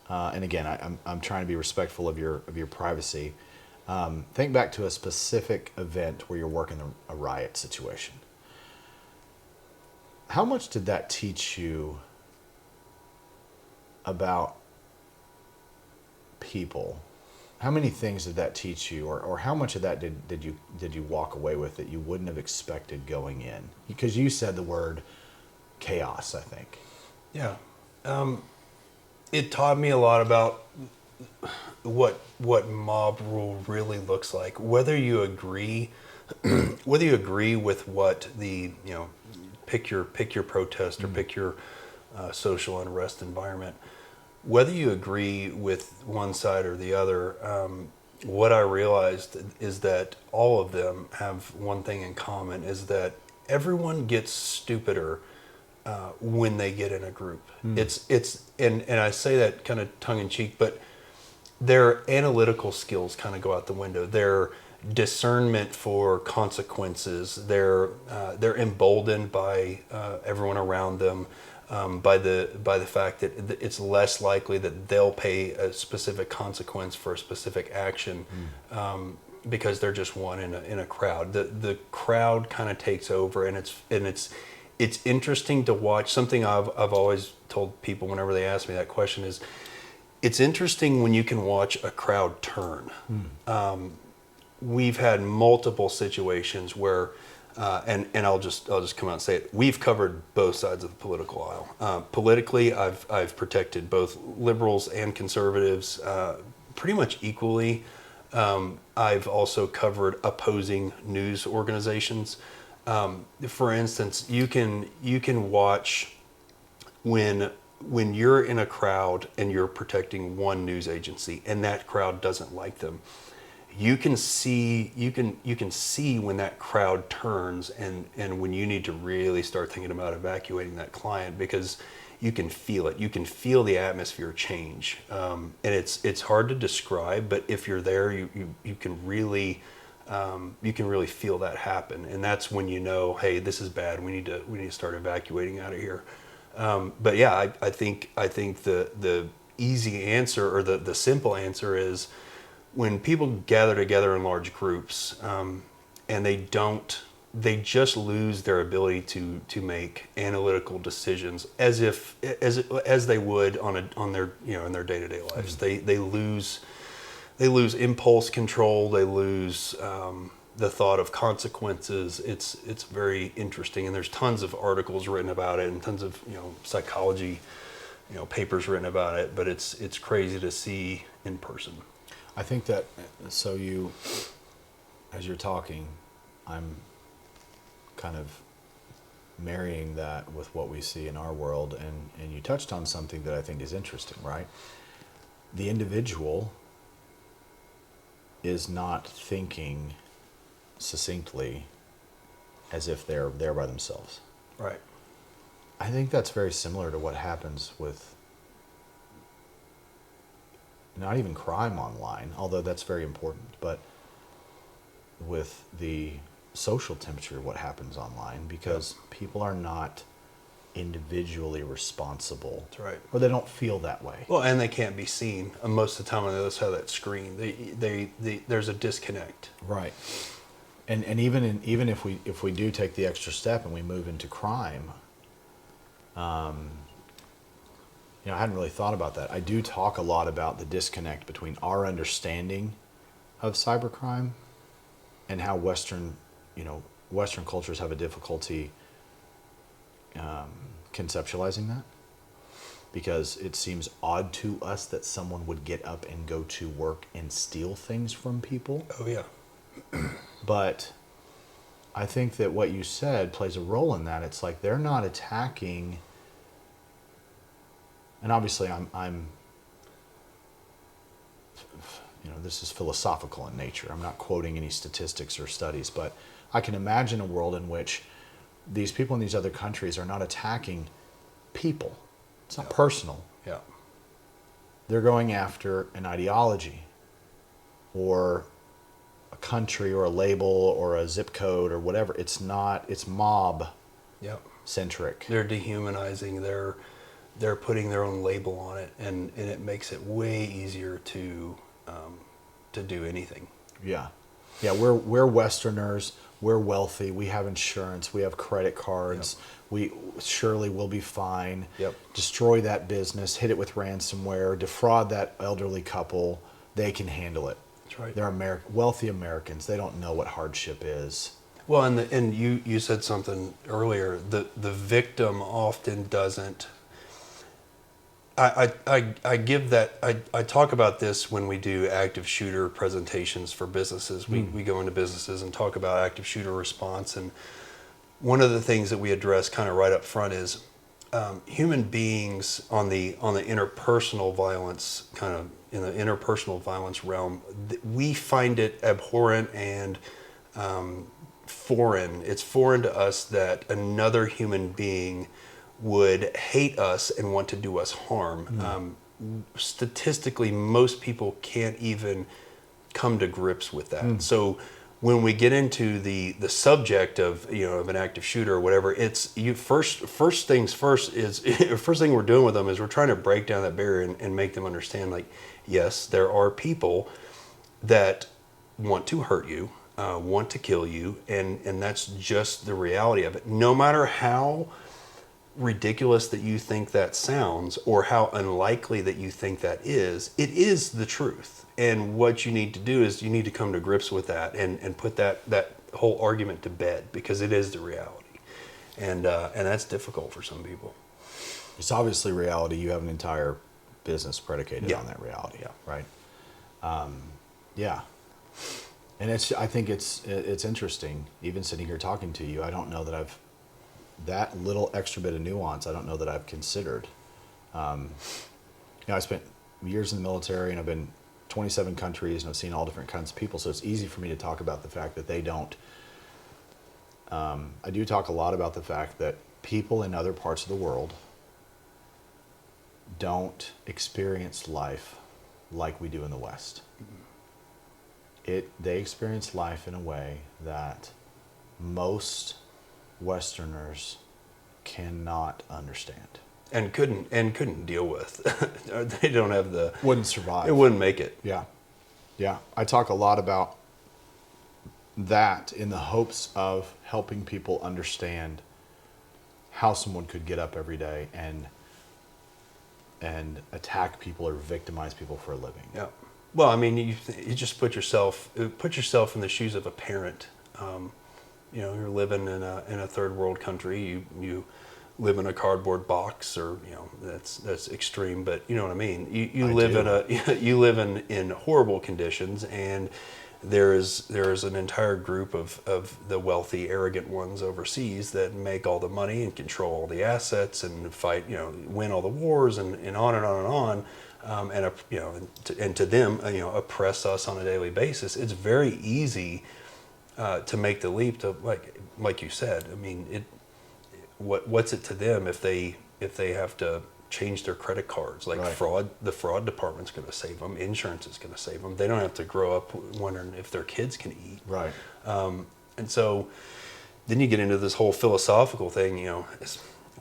and again, I'm trying to be respectful of your privacy. Think back to a specific event where you're working a riot situation. How much did that teach you about people? How many things did that teach you, or how much of that did you walk away with that you wouldn't have expected going in? Because you said the word chaos, I think. Yeah, it taught me a lot about what mob rule really looks like. Whether you agree with what the pick your protest or pick your social unrest environment. Whether you agree with one side or the other, what I realized is that all of them have one thing in common, is that everyone gets stupider when they get in a group. And I say that kind of tongue in cheek, but their analytical skills kind of go out the window. Their discernment for consequences. They're emboldened by everyone around them. by the fact that it's less likely that they'll pay a specific consequence for a specific action, because they're just one in a crowd. The crowd kind of takes over, and it's interesting to watch. Something I've always told people whenever they ask me that question is, it's interesting when you can watch a crowd turn. We've had multiple situations where, and I'll just come out and say it. We've covered both sides of the political aisle. Politically, I've protected both liberals and conservatives pretty much equally. I've also covered opposing news organizations. For instance, you can watch when you're in a crowd and you're protecting one news agency and that crowd doesn't like them. You can see when that crowd turns and when you need to really start thinking about evacuating that client, because you can feel it. You can feel the atmosphere change, and it's hard to describe. But if you're there, you can really feel that happen, and that's when you know, hey, this is bad. We need to start evacuating out of here. But yeah, I think the easy answer, or the simple answer, is when people gather together in large groups, and they just lose their ability to make analytical decisions as they would on their in their day-to-day lives. They lose impulse control. They lose the thought of consequences. It's very interesting, and there's tons of articles written about it and tons of psychology papers written about it. But it's crazy to see in person. I think that, so as you're talking, I'm kind of marrying that with what we see in our world, and you touched on something that I think is interesting, right? The individual is not thinking succinctly as if they're there by themselves. Right. I think that's very similar to what happens with not even crime online, although that's very important, but with the social temperature of what happens online, because people are not individually responsible. That's right. Or they don't feel that way. Well, and they can't be seen most of the time on the other side of that screen. There's a disconnect. Right. And even if we do take the extra step and we move into crime, I hadn't really thought about that. I do talk a lot about the disconnect between our understanding of cybercrime and how Western cultures have a difficulty conceptualizing that, because it seems odd to us that someone would get up and go to work and steal things from people. Oh yeah. But I think that what you said plays a role in that. It's like they're not attacking. And obviously, I'm this is philosophical in nature. I'm not quoting any statistics or studies, but I can imagine a world in which these people in these other countries are not attacking people. It's not personal. Yeah. They're going after an ideology or a country or a label or a zip code or whatever. It's mob centric. They're dehumanizing. They're putting their own label on it, and it makes it way easier to do anything. Yeah. We're Westerners. We're wealthy. We have insurance. We have credit cards. Yep. We surely will be fine. Yep. Destroy that business. Hit it with ransomware. Defraud that elderly couple. They can handle it. That's right. They're wealthy Americans. They don't know what hardship is. Well, and you said something earlier. The victim often doesn't. I give that. I talk about this when we do active shooter presentations for businesses. We go into businesses and talk about active shooter response, and one of the things that we address kind of right up front is human beings on the interpersonal violence, kind of in the interpersonal violence realm. We find it abhorrent and foreign. It's foreign to us that another human being would hate us and want to do us harm. Statistically, most people can't even come to grips with that. So when we get into the subject of of an active shooter or whatever, it's first things first is first thing we're doing with them is we're trying to break down that barrier and make them understand, like, yes, there are people that want to hurt you, want to kill you, and that's just the reality of it. No matter how ridiculous that you think that sounds or how unlikely that you think that is, it is the truth. And what you need to do is you need to come to grips with that and put that whole argument to bed, because it is the reality. And that's difficult for some people. It's obviously reality. You have an entire business predicated on that reality, right? Yeah. And I think it's interesting, even sitting here talking to you, I don't know that that little extra bit of nuance, I don't know that I've considered. I spent years in the military, and I've been 27 countries, and I've seen all different kinds of people, so it's easy for me to talk about the fact that they don't. I do talk a lot about the fact that people in other parts of the world don't experience life like we do in the West. They experience life in a way that most Westerners cannot understand. And couldn't deal with. They don't have the... Wouldn't survive. It wouldn't make it. Yeah. Yeah. I talk a lot about that in the hopes of helping people understand how someone could get up every day and attack people or victimize people for a living. Yeah. Well, I mean, you just put yourself in the shoes of a parent. You're living in a third world country. You live in a cardboard box, or that's extreme, but you know what I mean. You live in horrible conditions, and there is an entire group of the wealthy, arrogant ones overseas that make all the money and control all the assets and fight, win all the wars and on and on and on. And to them, oppress us on a daily basis. It's very easy to make the leap to, like you said. I mean, what's it to them if they have to change their credit cards? Like, right. The fraud department's going to save them. Insurance is going to save them. They don't have to grow up wondering if their kids can eat. Right. And so then you get into this whole philosophical thing.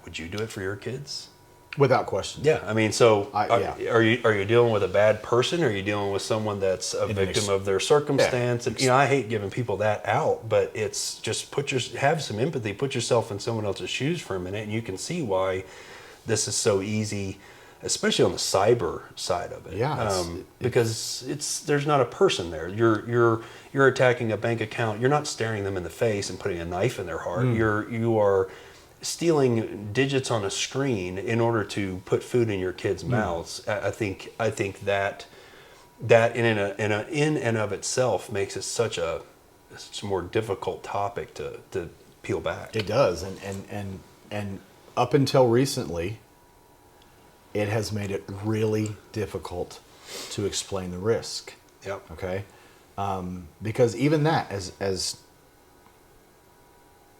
Would you do it for your kids? Without question. Yeah, I mean, so are you dealing with a bad person, or are you dealing with someone that's a victim of their circumstance? Yeah. And I hate giving people that out, but it's just have some empathy, put yourself in someone else's shoes for a minute, and you can see why this is so easy, especially on the cyber side of it. Yeah, because there's not a person there. You're attacking a bank account. You're not staring them in the face and putting a knife in their heart. You are stealing digits on a screen in order to put food in your kids' mouths. I think that in and of itself makes it such a more difficult topic to peel back. It does, and up until recently, it has made it really difficult to explain the risk. Yep. Okay, because even that, as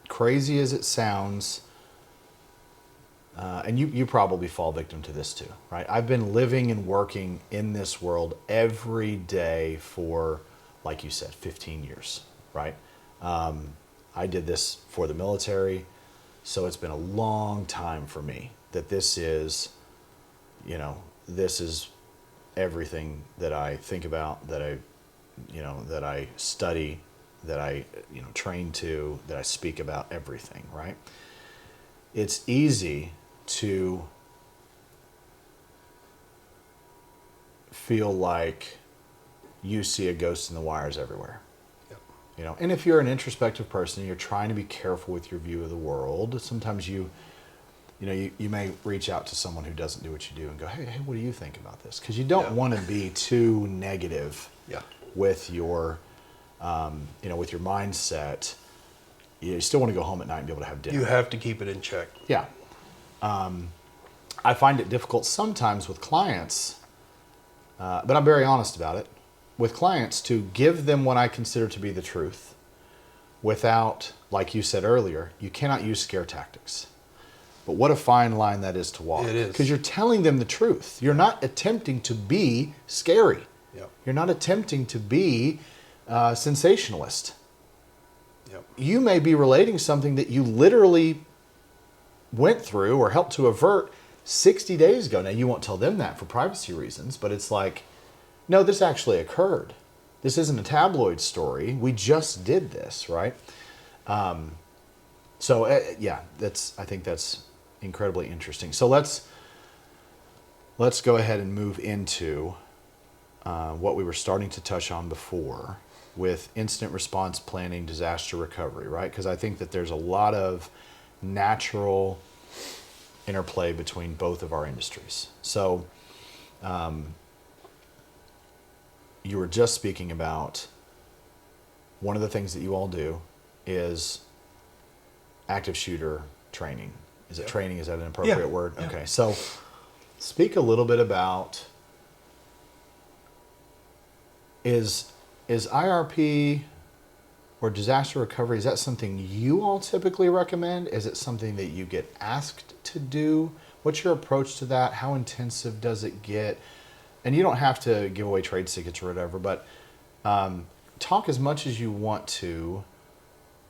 crazy as it sounds. And you probably fall victim to this too, right? I've been living and working in this world every day for, like you said, 15 years, right? I did this for the military, so it's been a long time for me that this is everything that I think about, that I study, that I train to, that I speak about, everything, right? It's easy to feel like you see a ghost in the wires everywhere. Yep. And if you're an introspective person, you're trying to be careful with your view of the world. Sometimes you may reach out to someone who doesn't do what you do and go, hey, what do you think about this? Because you don't want to be too negative with your, with your mindset. You still want to go home at night and be able to have dinner. You have to keep it in check. Yeah. I find it difficult sometimes with clients, but I'm very honest about it, with clients to give them what I consider to be the truth without, like you said earlier, you cannot use scare tactics. But what a fine line that is to walk. It is. Because you're telling them the truth. You're not attempting to be scary. Yep. You're not attempting to be sensationalist. Yep. you may be relating something that you literally went through or helped to avert 60 days ago. Now, you won't tell them that for privacy reasons, but it's like, no, this actually occurred. This isn't a tabloid story. We just did this, right? Yeah, I think that's incredibly interesting. So let's go ahead and move into what we were starting to touch on before with incident response planning, disaster recovery, right? Because I think that there's a lot of natural interplay between both of our industries. So you were just speaking about one of the things that you all do is active shooter training. Is it training? Is that an appropriate word? Yeah. Okay. So speak a little bit about is IRP or disaster recovery, is that something you all typically recommend? Is it something that you get asked to do? What's your approach to that? How intensive does it get? And you don't have to give away trade secrets or whatever, but talk as much as you want to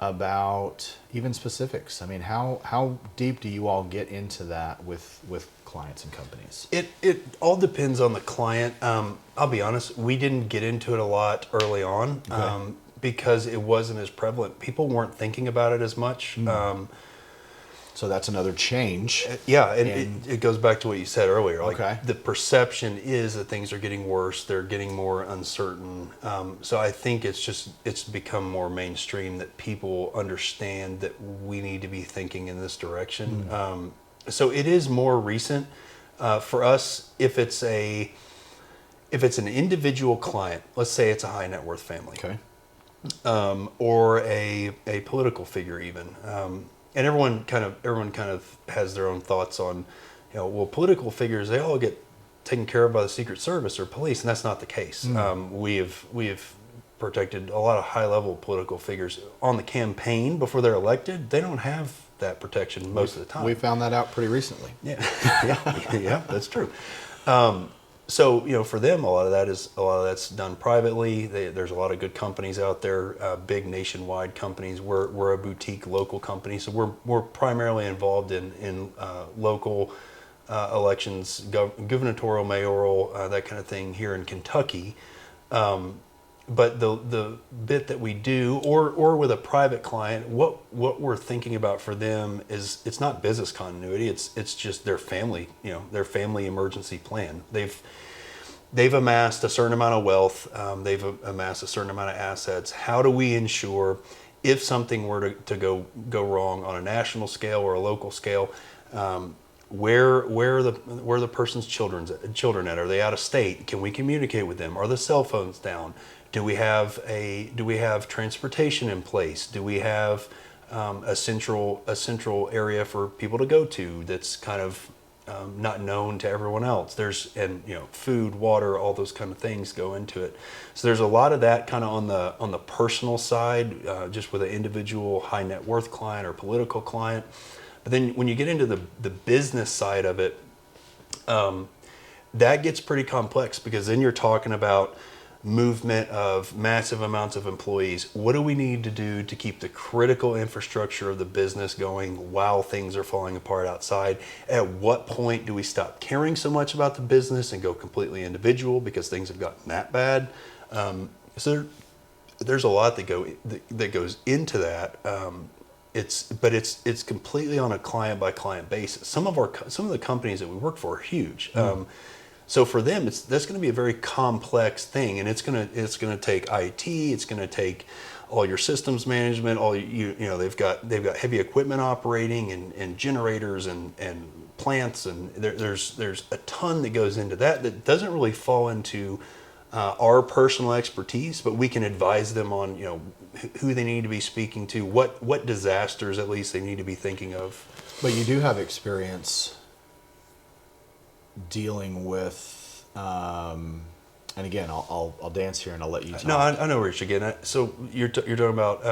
about even specifics. I mean, how deep do you all get into that with clients and companies? It all depends on the client. I'll be honest, we didn't get into it a lot early on. Okay. Because it wasn't as prevalent. People weren't thinking about it as much. So that's another change. Yeah, and it goes back to what you said earlier. Like Okay. the perception is that things are getting worse. They're getting more uncertain. So I think it's become more mainstream that people understand that we need to be thinking in this direction. So it is more recent for us. If it's an individual client, let's say it's a high net worth family. Okay. Or a political figure even. And everyone kind of has their own thoughts on, well, political figures, they all get taken care of by the Secret Service or police, and that's not the case. We have protected a lot of high level political figures on the campaign before they're elected. They don't have that protection most of the time. We found that out pretty recently. Yeah, yeah, that's true. So for them, a lot of that's done privately. There's a lot of good companies out there, big nationwide companies. We're a boutique local company, so we're primarily involved in local elections, gubernatorial, mayoral, that kind of thing here in Kentucky. But the bit that we do, or with a private client, what we're thinking about for them is it's not business continuity. It's just their family, their family emergency plan. They've amassed a certain amount of wealth. They've amassed a certain amount of assets. How do we ensure if something were to go wrong on a national scale or a local scale? Where are the person's children at? Are they out of state? Can we communicate with them? Are the cell phones down? Do we have transportation in place? Do we have a central area for people to go to that's kind of not known to everyone else? Food, water, all those kind of things go into it. So there's a lot of that kind of on the personal side, just with an individual high net worth client or political client. But then when you get into the business side of it, that gets pretty complex, because then you're talking about movement of massive amounts of employees. What do we need to do to keep the critical infrastructure of the business going while things are falling apart outside? At what point do we stop caring so much about the business and go completely individual because things have gotten that bad? So there's a lot that goes into that. It's completely on a client by client basis. Some of the companies that we work for are huge. So for them, that's going to be a very complex thing, and it's going to take IT. It's going to take all your systems management. They've got heavy equipment operating and generators and plants, and there's a ton that goes into that doesn't really fall into our personal expertise, but we can advise them on who they need to be speaking to, what disasters at least they need to be thinking of. But you do have experience dealing with, and again, I'll dance here and I'll let you talk. No, I know where you're getting at. So you're talking about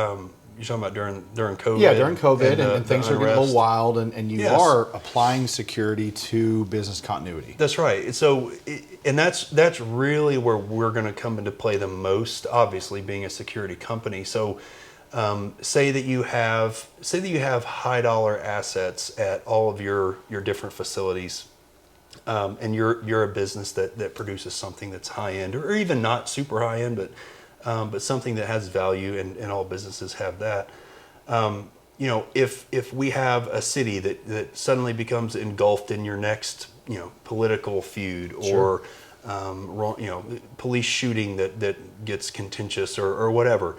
during COVID. Yeah, during COVID and things are getting a unrest. little wild, and you Yes. are applying security to business continuity. That's right. So, and that's really where we're going to come into play the most, obviously being a security company. So Say that you have high dollar assets at all of your different facilities, and you're a business that produces something that's high end, or even not super high end, but something that has value, and all businesses have that. If we have a city that suddenly becomes engulfed in your next political feud, or police shooting that gets contentious, or whatever.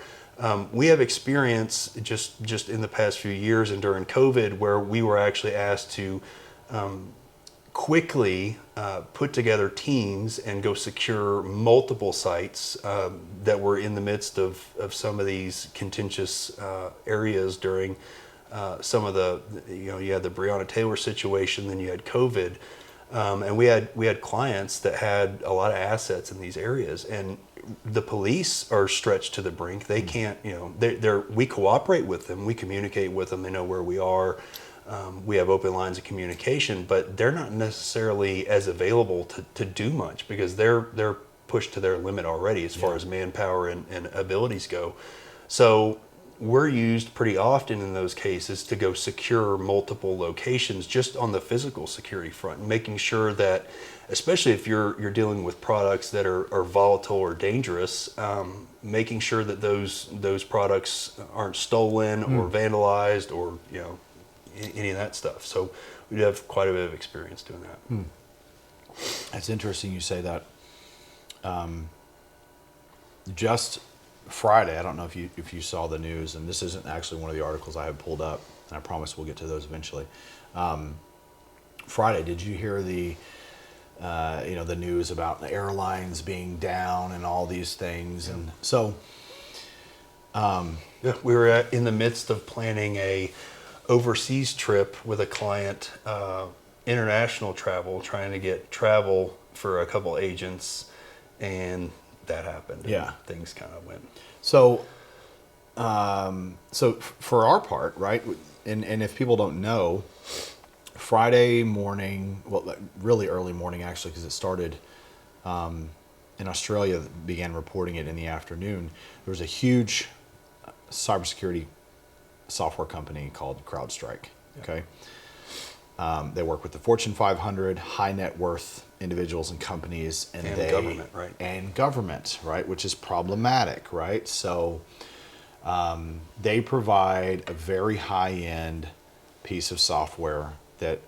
We have experience just in the past few years and during COVID where we were actually asked to quickly put together teams and go secure multiple sites that were in the midst of some of these contentious areas during some of you had the Breonna Taylor situation, then you had COVID. And we had clients that had a lot of assets in these areas, and the police are stretched to the brink. They can't, we cooperate with them, we communicate with them, they know where we are. We have open lines of communication, but they're not necessarily as available to do much because they're pushed to their limit already as far as manpower and abilities go. So we're used pretty often in those cases to go secure multiple locations just on the physical security front, making sure that, especially if you're dealing with products that are volatile or dangerous, making sure that those products aren't stolen or vandalized or any of that stuff. So we have quite a bit of experience doing that. That's interesting you say that. Just Friday, I don't know if you saw the news, and this isn't actually one of the articles I have pulled up, and I promise we'll get to those eventually. Friday, did you hear the news about the airlines being down and all these things? And so, we were in the midst of planning a overseas trip with a client, international travel, trying to get travel for a couple agents, and that happened. Yeah, things kind of went. So, so for our part, right, and if people don't know, Friday morning, well, really early morning actually, because it started in Australia, began reporting it in the afternoon. There was a huge cybersecurity software company called CrowdStrike. Okay, they work with the Fortune 500, high net worth individuals and companies, and government, right? And government, right, which is problematic, right? So they provide a very high end piece of software that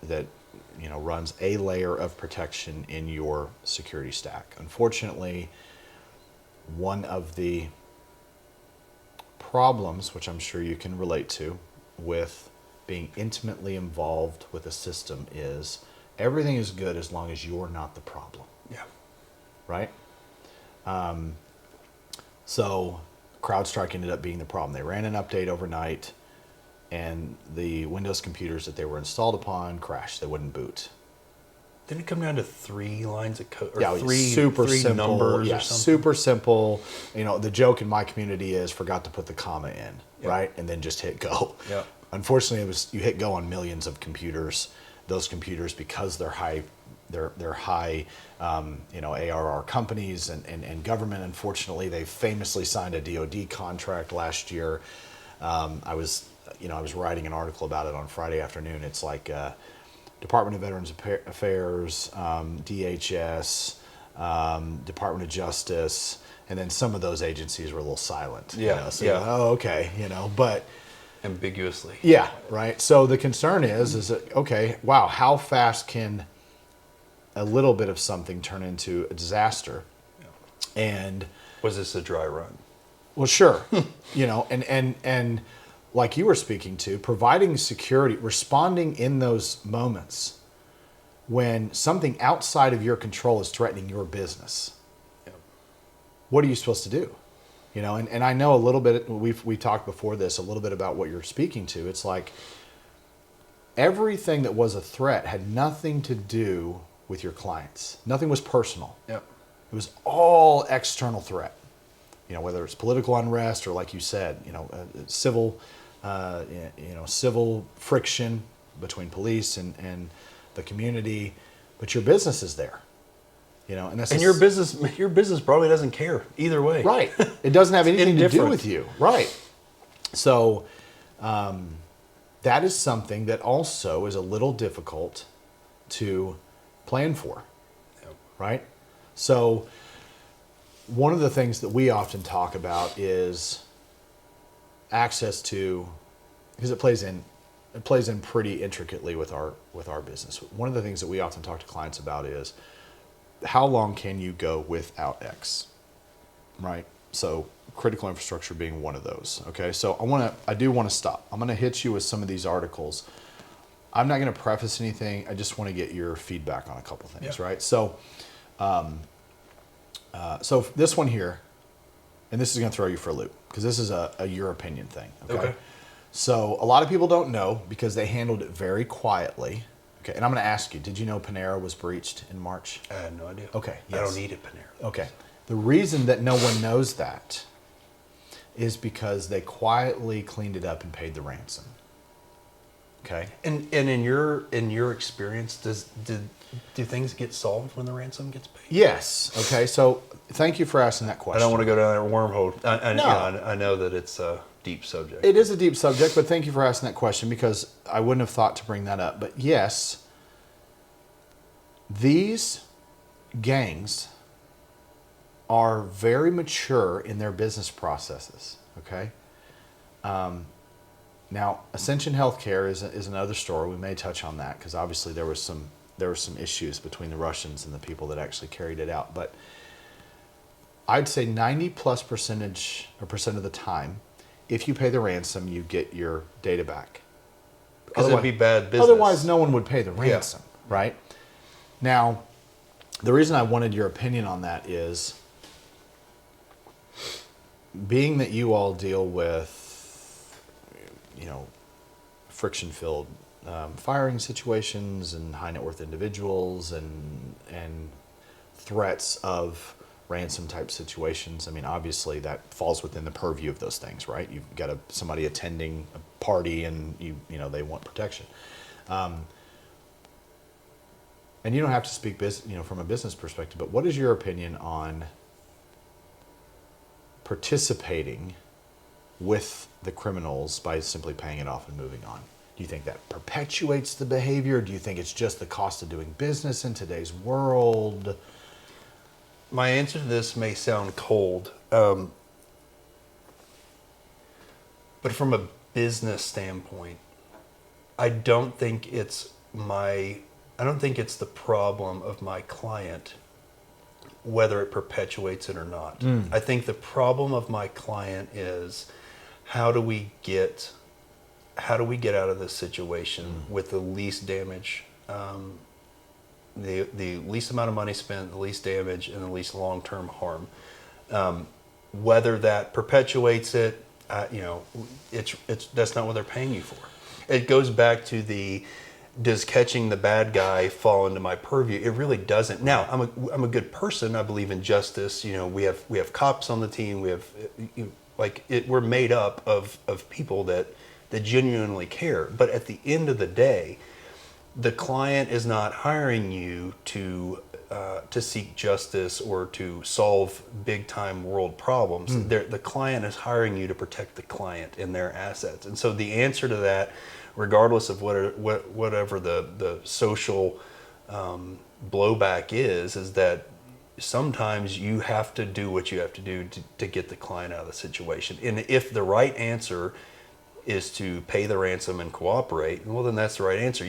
runs a layer of protection in your security stack. Unfortunately, one of the problems, which I'm sure you can relate to, with being intimately involved with a system is everything is good as long as you're not the problem. Yeah. Right? So CrowdStrike ended up being the problem. They ran an update overnight, and the Windows computers that they were installed upon crashed. They wouldn't boot. Didn't it come down to 3 lines of code? Or yeah, three simple numbers yeah, or something? super simple. The joke in my community is forgot to put the comma in, right? And then just hit go. Yeah. Unfortunately, you hit go on millions of computers. Those computers, because they're high, ARR companies and government. Unfortunately, they famously signed a DoD contract last year. I was writing an article about it on Friday afternoon. It's like Department of Veterans Affairs, DHS, Department of Justice, and then some of those agencies were a little silent. Oh, okay, but ambiguously. Yeah, right. So the concern is that, okay, wow, how fast can a little bit of something turn into a disaster? Yeah. And was this a dry run? Well, sure. And like you were speaking to, providing security, responding in those moments when something outside of your control is threatening your business. Yeah. What are you supposed to do? And I know a little bit, we talked before this, a little bit about what you're speaking to. It's like everything that was a threat had nothing to do with your clients. Nothing was personal. Yep. It was all external threat. Whether it's political unrest or, like you said, civil friction between police and the community, but your business is there. And your business probably doesn't care either way. Right. It doesn't have anything to do with you. Right. So that is something that also is a little difficult to plan for, Yep. right? So one of the things that we often talk about is access to, because it plays in pretty intricately with our business. One of the things that we often talk to clients about is how long can you go without X, right? So critical infrastructure being one of those. Okay, so I do want to stop. I'm going to hit you with some of these articles. I'm not going to preface anything. I just want to get your feedback on a couple things, Yeah. right? So, so this one here, and this is going to throw you for a loop because this is a your opinion thing. Okay. So a lot of people don't know because they handled it very quietly. Okay, and I'm going to ask you: did you know Panera was breached in March? I had no idea. Okay, I yes. don't need a Panera. Okay. The reason that no one knows that is because they quietly cleaned it up and paid the ransom. Okay. And in your experience, do things get solved when the ransom gets paid? Yes. Okay. So thank you for asking that I question. don't want to go down that wormhole. No. I know that it's a deep subject. It is a deep subject, but thank you for asking that question because I wouldn't have thought to bring that up. But yes, these gangs are very mature in their business processes. Okay. Now, Ascension Healthcare is another story. We may touch on that because obviously there were some issues between the Russians and the people that actually carried it out. But I'd say 90+% of the time, if you pay the ransom, you get your data back. Because it'd be bad business. Otherwise, no one would pay the ransom, right? Now, the reason I wanted your opinion on that is, being that you all deal with, friction-filled firing situations and high net worth individuals and threats of ransom type situations. I mean, obviously that falls within the purview of those things, right? You've got somebody attending a party and they want protection. And you don't have to speak from a business perspective, but what is your opinion on participating with the criminals by simply paying it off and moving on? Do you think that perpetuates the behavior? Do you think it's just the cost of doing business in today's world? My answer to this may sound cold, but from a business standpoint, I don't think it's the problem of my client whether it perpetuates it or not. I think the problem of my client is how do we get out of this situation with the least damage, the least amount of money spent, the least damage, and the least long-term harm. Whether that perpetuates it, that's not what they're paying you for. It goes back to does catching the bad guy fall into my purview? It really doesn't. Now, I'm a good person. I believe in justice. We have cops on the team. We have we're made up of people that genuinely care. But at the end of the day, the client is not hiring you to seek justice or to solve big time world problems. The client is hiring you to protect the client and their assets. And so the answer to that, regardless of whatever the social blowback is that sometimes you have to do what you have to do to get the client out of the situation. And if the right answer is to pay the ransom and cooperate, well, then that's the right answer.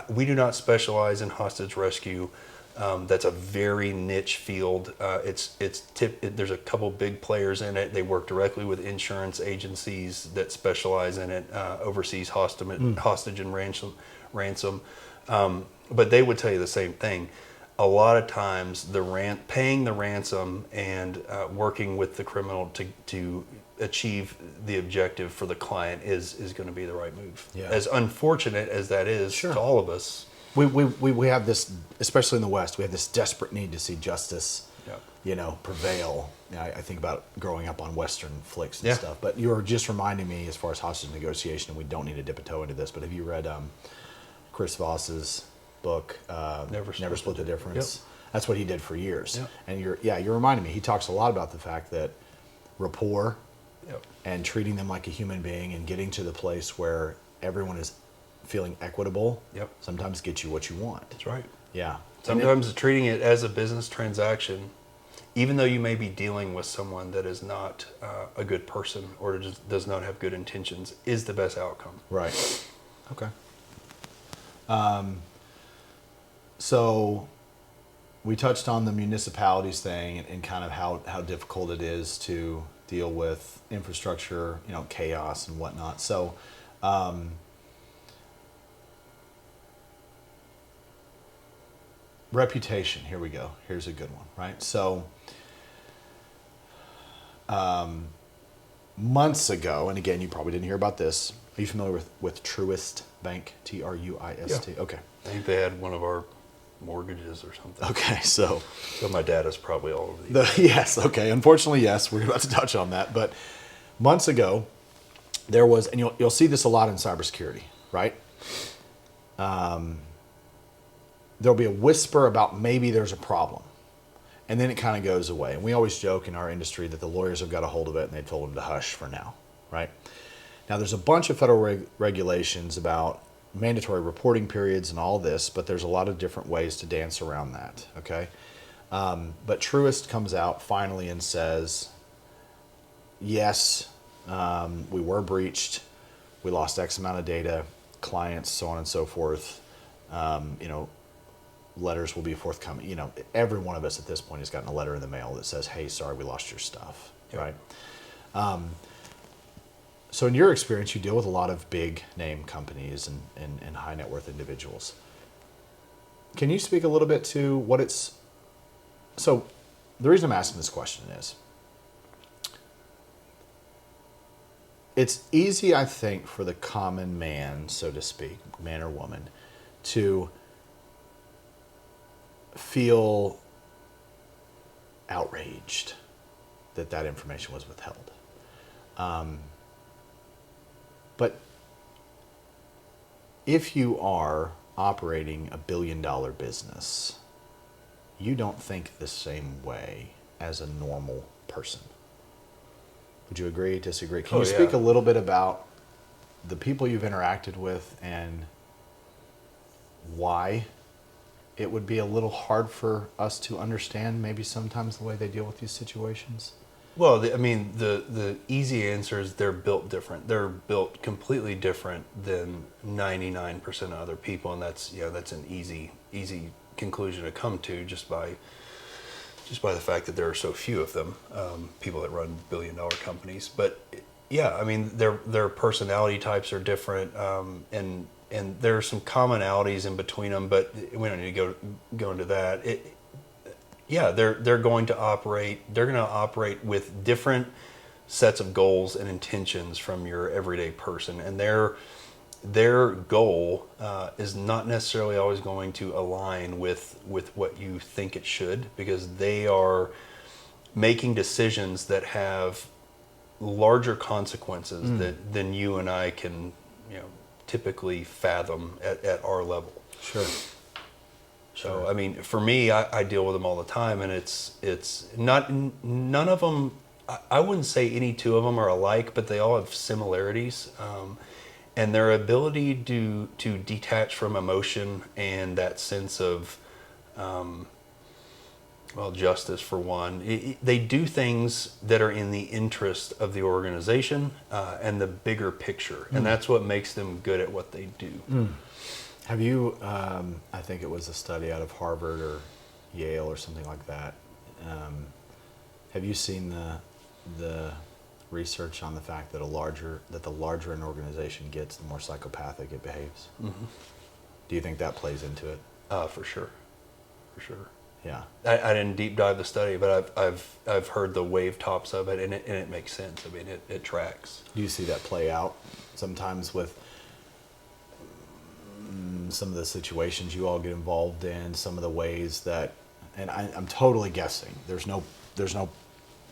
We do not specialize in hostage rescue. That's a very niche field. There's a couple big players in it. They work directly with insurance agencies that specialize in it, overseas hostage and ransom. But they would tell you the same thing. A lot of times, paying the ransom and working with the criminal to achieve the objective for the client is going to be the right move. Yeah. As unfortunate as that is to all of us. We have this, especially in the West, we have this desperate need to see justice, prevail. I think about growing up on Western flicks and stuff. But you were just reminding me, as far as hostage negotiation, and we don't need to dip a toe into this, but have you read Chris Voss's book, Never Split the Difference? Yep. That's what he did for years. Yep. And you're reminding me. He talks a lot about the fact that rapport Yep. and treating them like a human being and getting to the place where everyone is feeling equitable. Yep. Sometimes gets you what you want. That's right. Yeah. Sometimes treating it as a business transaction, even though you may be dealing with someone that is not a good person or just does not have good intentions, is the best outcome. Right. Okay. So we touched on the municipalities thing and kind of how difficult it is to deal with infrastructure, chaos and whatnot. So, reputation. Here we go. Here's a good one, right? So, months ago, and again, you probably didn't hear about this. Are you familiar with Truist Bank? Truist? Yeah. Okay. I think they had one of our mortgages or something. Okay, so my data is probably all over the yes, okay. Unfortunately, yes, we're about to touch on that. But months ago, there was, and you'll see this a lot in cybersecurity, right? There'll be a whisper about maybe there's a problem, and then it kind of goes away. And we always joke in our industry that the lawyers have got a hold of it and they told them to hush for now, right? Now, there's a bunch of federal regulations about mandatory reporting periods and all this, but there's a lot of different ways to dance around that, okay? But Truist comes out finally and says, yes, we were breached. We lost X amount of data, clients, so on and so forth. Letters will be forthcoming. Every one of us at this point has gotten a letter in the mail that says, hey, sorry, we lost your stuff, right? So in your experience, you deal with a lot of big name companies and high net worth individuals. Can you speak a little bit to what it's... So the reason I'm asking this question is, it's easy, I think, for the common man, so to speak, man or woman, to feel outraged that information was withheld. But if you are operating a $1 billion business, you don't think the same way as a normal person. Would you agree, disagree? Can you speak a little bit about the people you've interacted with and why it would be a little hard for us to understand maybe sometimes the way they deal with these situations? Well, the easy answer is they're built different. They're built completely different than 99% of other people, and that's an easy conclusion to come to just by the fact that there are so few of them, people that run $1 billion companies. But yeah, their personality types are different, and there are some commonalities in between them, but we don't need to go into that. They're going to operate with different sets of goals and intentions from your everyday person, and their goal is not necessarily always going to align with what you think it should, because they are making decisions that have larger consequences than you and I can typically fathom at our level. Sure. So, for me, I deal with them all the time, and it's not, none of them, I wouldn't say any two of them are alike, but they all have similarities. And their ability to detach from emotion and that sense of, justice for one. They do things that are in the interest of the organization and the bigger picture, and that's what makes them good at what they do. Have you, I think it was a study out of Harvard or Yale or something like that. Have you seen the research on the fact that the larger an organization gets, the more psychopathic it behaves? Mm-hmm. Do you think that plays into it? For sure. Yeah. I didn't deep dive the study, but I've heard the wave tops of it, and it makes sense. It tracks. Do you see that play out sometimes with some of the situations you all get involved in, some of the ways that, and I'm totally guessing, there's no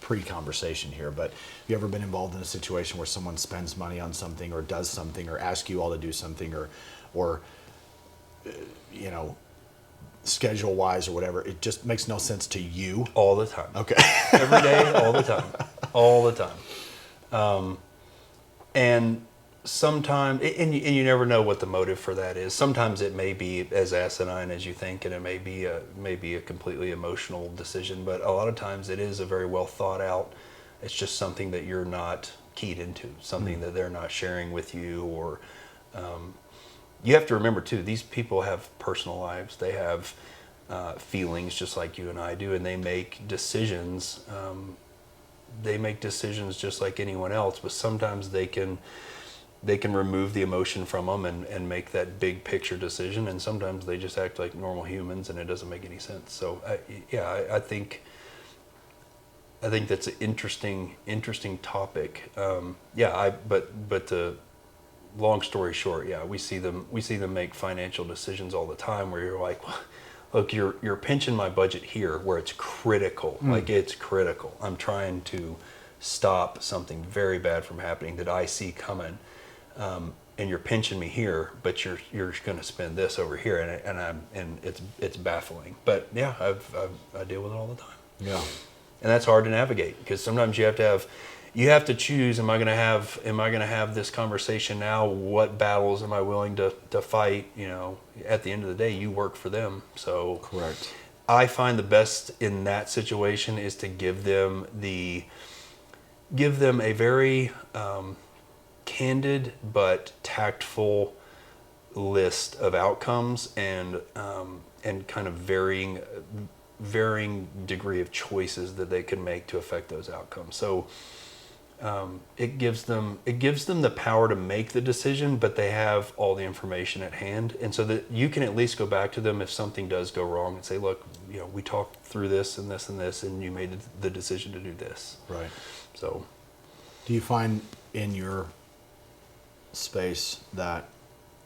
pre-conversation here, but have you ever been involved in a situation where someone spends money on something or does something or asks you all to do something or schedule wise or whatever, it just makes no sense to you? All the time. Okay. Every day, all the time. And sometimes, and you never know what the motive for that is. Sometimes it may be as asinine as you think, and it may be a completely emotional decision. But a lot of times, it is a very well thought out. It's just something that you're not keyed into, something that they're not sharing with you, or you have to remember too. These people have personal lives. They have feelings just like you and I do, and they make decisions. They make decisions just like anyone else, but sometimes they can remove the emotion from them and make that big picture decision, and sometimes they just act like normal humans, and it doesn't make any sense. So I think that's an interesting topic. But the long story short, we see them make financial decisions all the time where you're like, well, look, you're pinching my budget here where it's critical. Like, it's critical. I'm trying to stop something very bad from happening that I see coming, and you're pinching me here, but you're going to spend this over here, and it's baffling. But yeah, I deal with it all the time. Yeah, and that's hard to navigate because sometimes you have to choose. Am I going to have this conversation now? What battles am I willing to fight? At the end of the day, you work for them. So correct. I find the best in that situation is to give them a very candid but tactful list of outcomes and kind of varying degree of choices that they can make to affect those outcomes. So it gives them the power to make the decision, but they have all the information at hand, and so that you can at least go back to them if something does go wrong and say, look, we talked through this and this and this, and you made the decision to do this. Right. So, do you find in your space that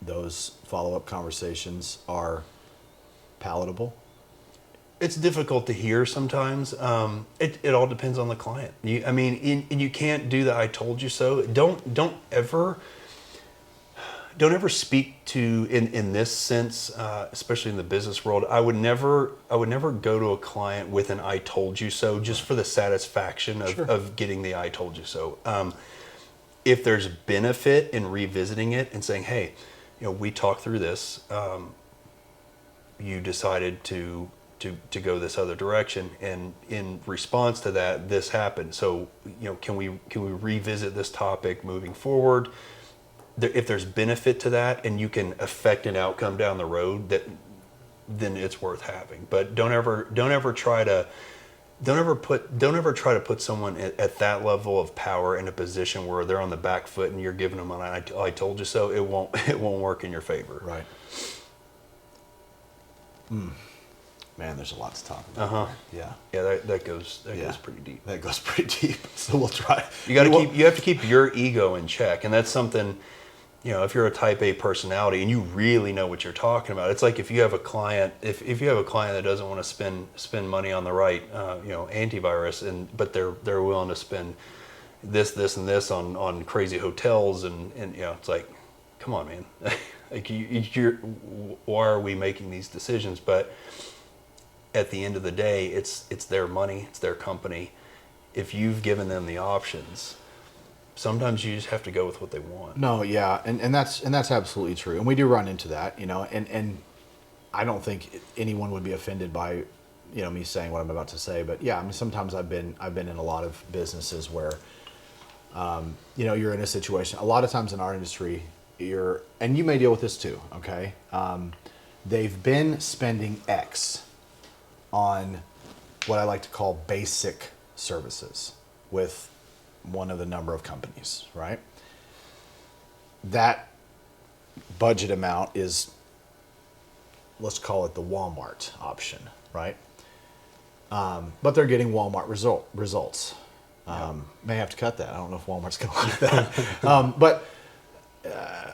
those follow-up conversations are palatable? it's difficult to hear sometimes. It all depends on the client. You can't do the "I told you so." Don't ever speak to in this sense, especially in the business world. I would never go to a client with an "I told you so" just for the satisfaction of getting the "I told you so." If there's benefit in revisiting it and saying, "Hey, we talked through this. You decided to go this other direction, and in response to that, this happened. So, can we revisit this topic moving forward?" If there's benefit to that, and you can affect an outcome down the road, then it's worth having. But don't ever try to put someone at that level of power in a position where they're on the back foot and you're giving them an "I told you so." It won't work in your favor. Right. Man, there's a lot to talk about. Yeah. Yeah, that goes pretty deep. That goes pretty deep. So we'll try. You have to keep your ego in check, and that's something. If you're a Type A personality and you really know what you're talking about, it's like if you have a client, if you have a client that doesn't want to spend money on the right, antivirus, but they're willing to spend this, and this on crazy hotels, and it's like, come on, man, like why are we making these decisions? But at the end of the day, it's their money, it's their company. If you've given them the options, sometimes you just have to go with what they want. No, yeah, and that's absolutely true, and we do run into that, and I don't think anyone would be offended by, me saying what I'm about to say, but yeah, sometimes I've been in a lot of businesses where, you're in a situation. A lot of times in our industry, and you may deal with this too. Okay, they've been spending X on what I like to call basic services with one of the number of companies, right? That budget amount is, let's call it the Walmart option, right? But they're getting Walmart results. May have to cut that. I don't know if Walmart's going to like that. But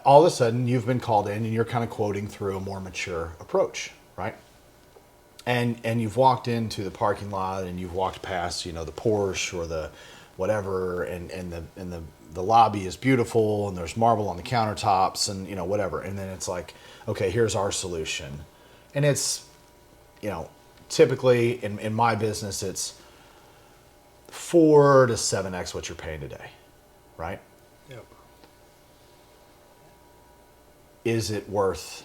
all of a sudden, you've been called in and you're kind of quoting through a more mature approach, right? And you've walked into the parking lot and you've walked past, the Porsche or the whatever, and the lobby is beautiful and there's marble on the countertops and whatever, and then it's like, okay, here's our solution, and it's typically in my business it's 4 to 7x what you're paying today, right? Yep. Is it worth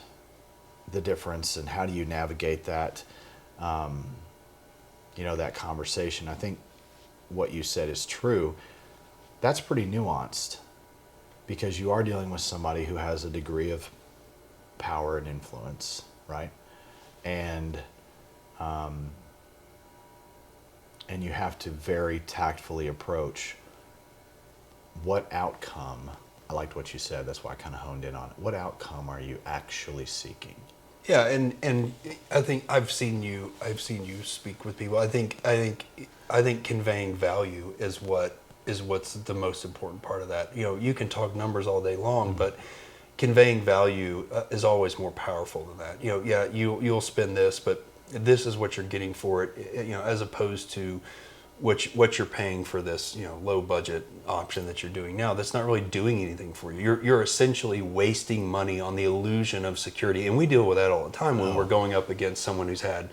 the difference, and how do you navigate that, that conversation? I think what you said is true. That's pretty nuanced, because you are dealing with somebody who has a degree of power and influence, right? And you have to very tactfully approach what outcome. I liked what you said. That's why I kind of honed in on it. What outcome are you actually seeking? Yeah, and I think I've seen you speak with people. I think conveying value is what's the most important part of that. You can talk numbers all day long, but conveying value is always more powerful than that. Yeah, you'll spend this, but this is what you're getting for it. As opposed to what you're paying for this, low budget option that you're doing now. That's not really doing anything for you. You're essentially wasting money on the illusion of security, and we deal with that all the time when we're going up against someone who's had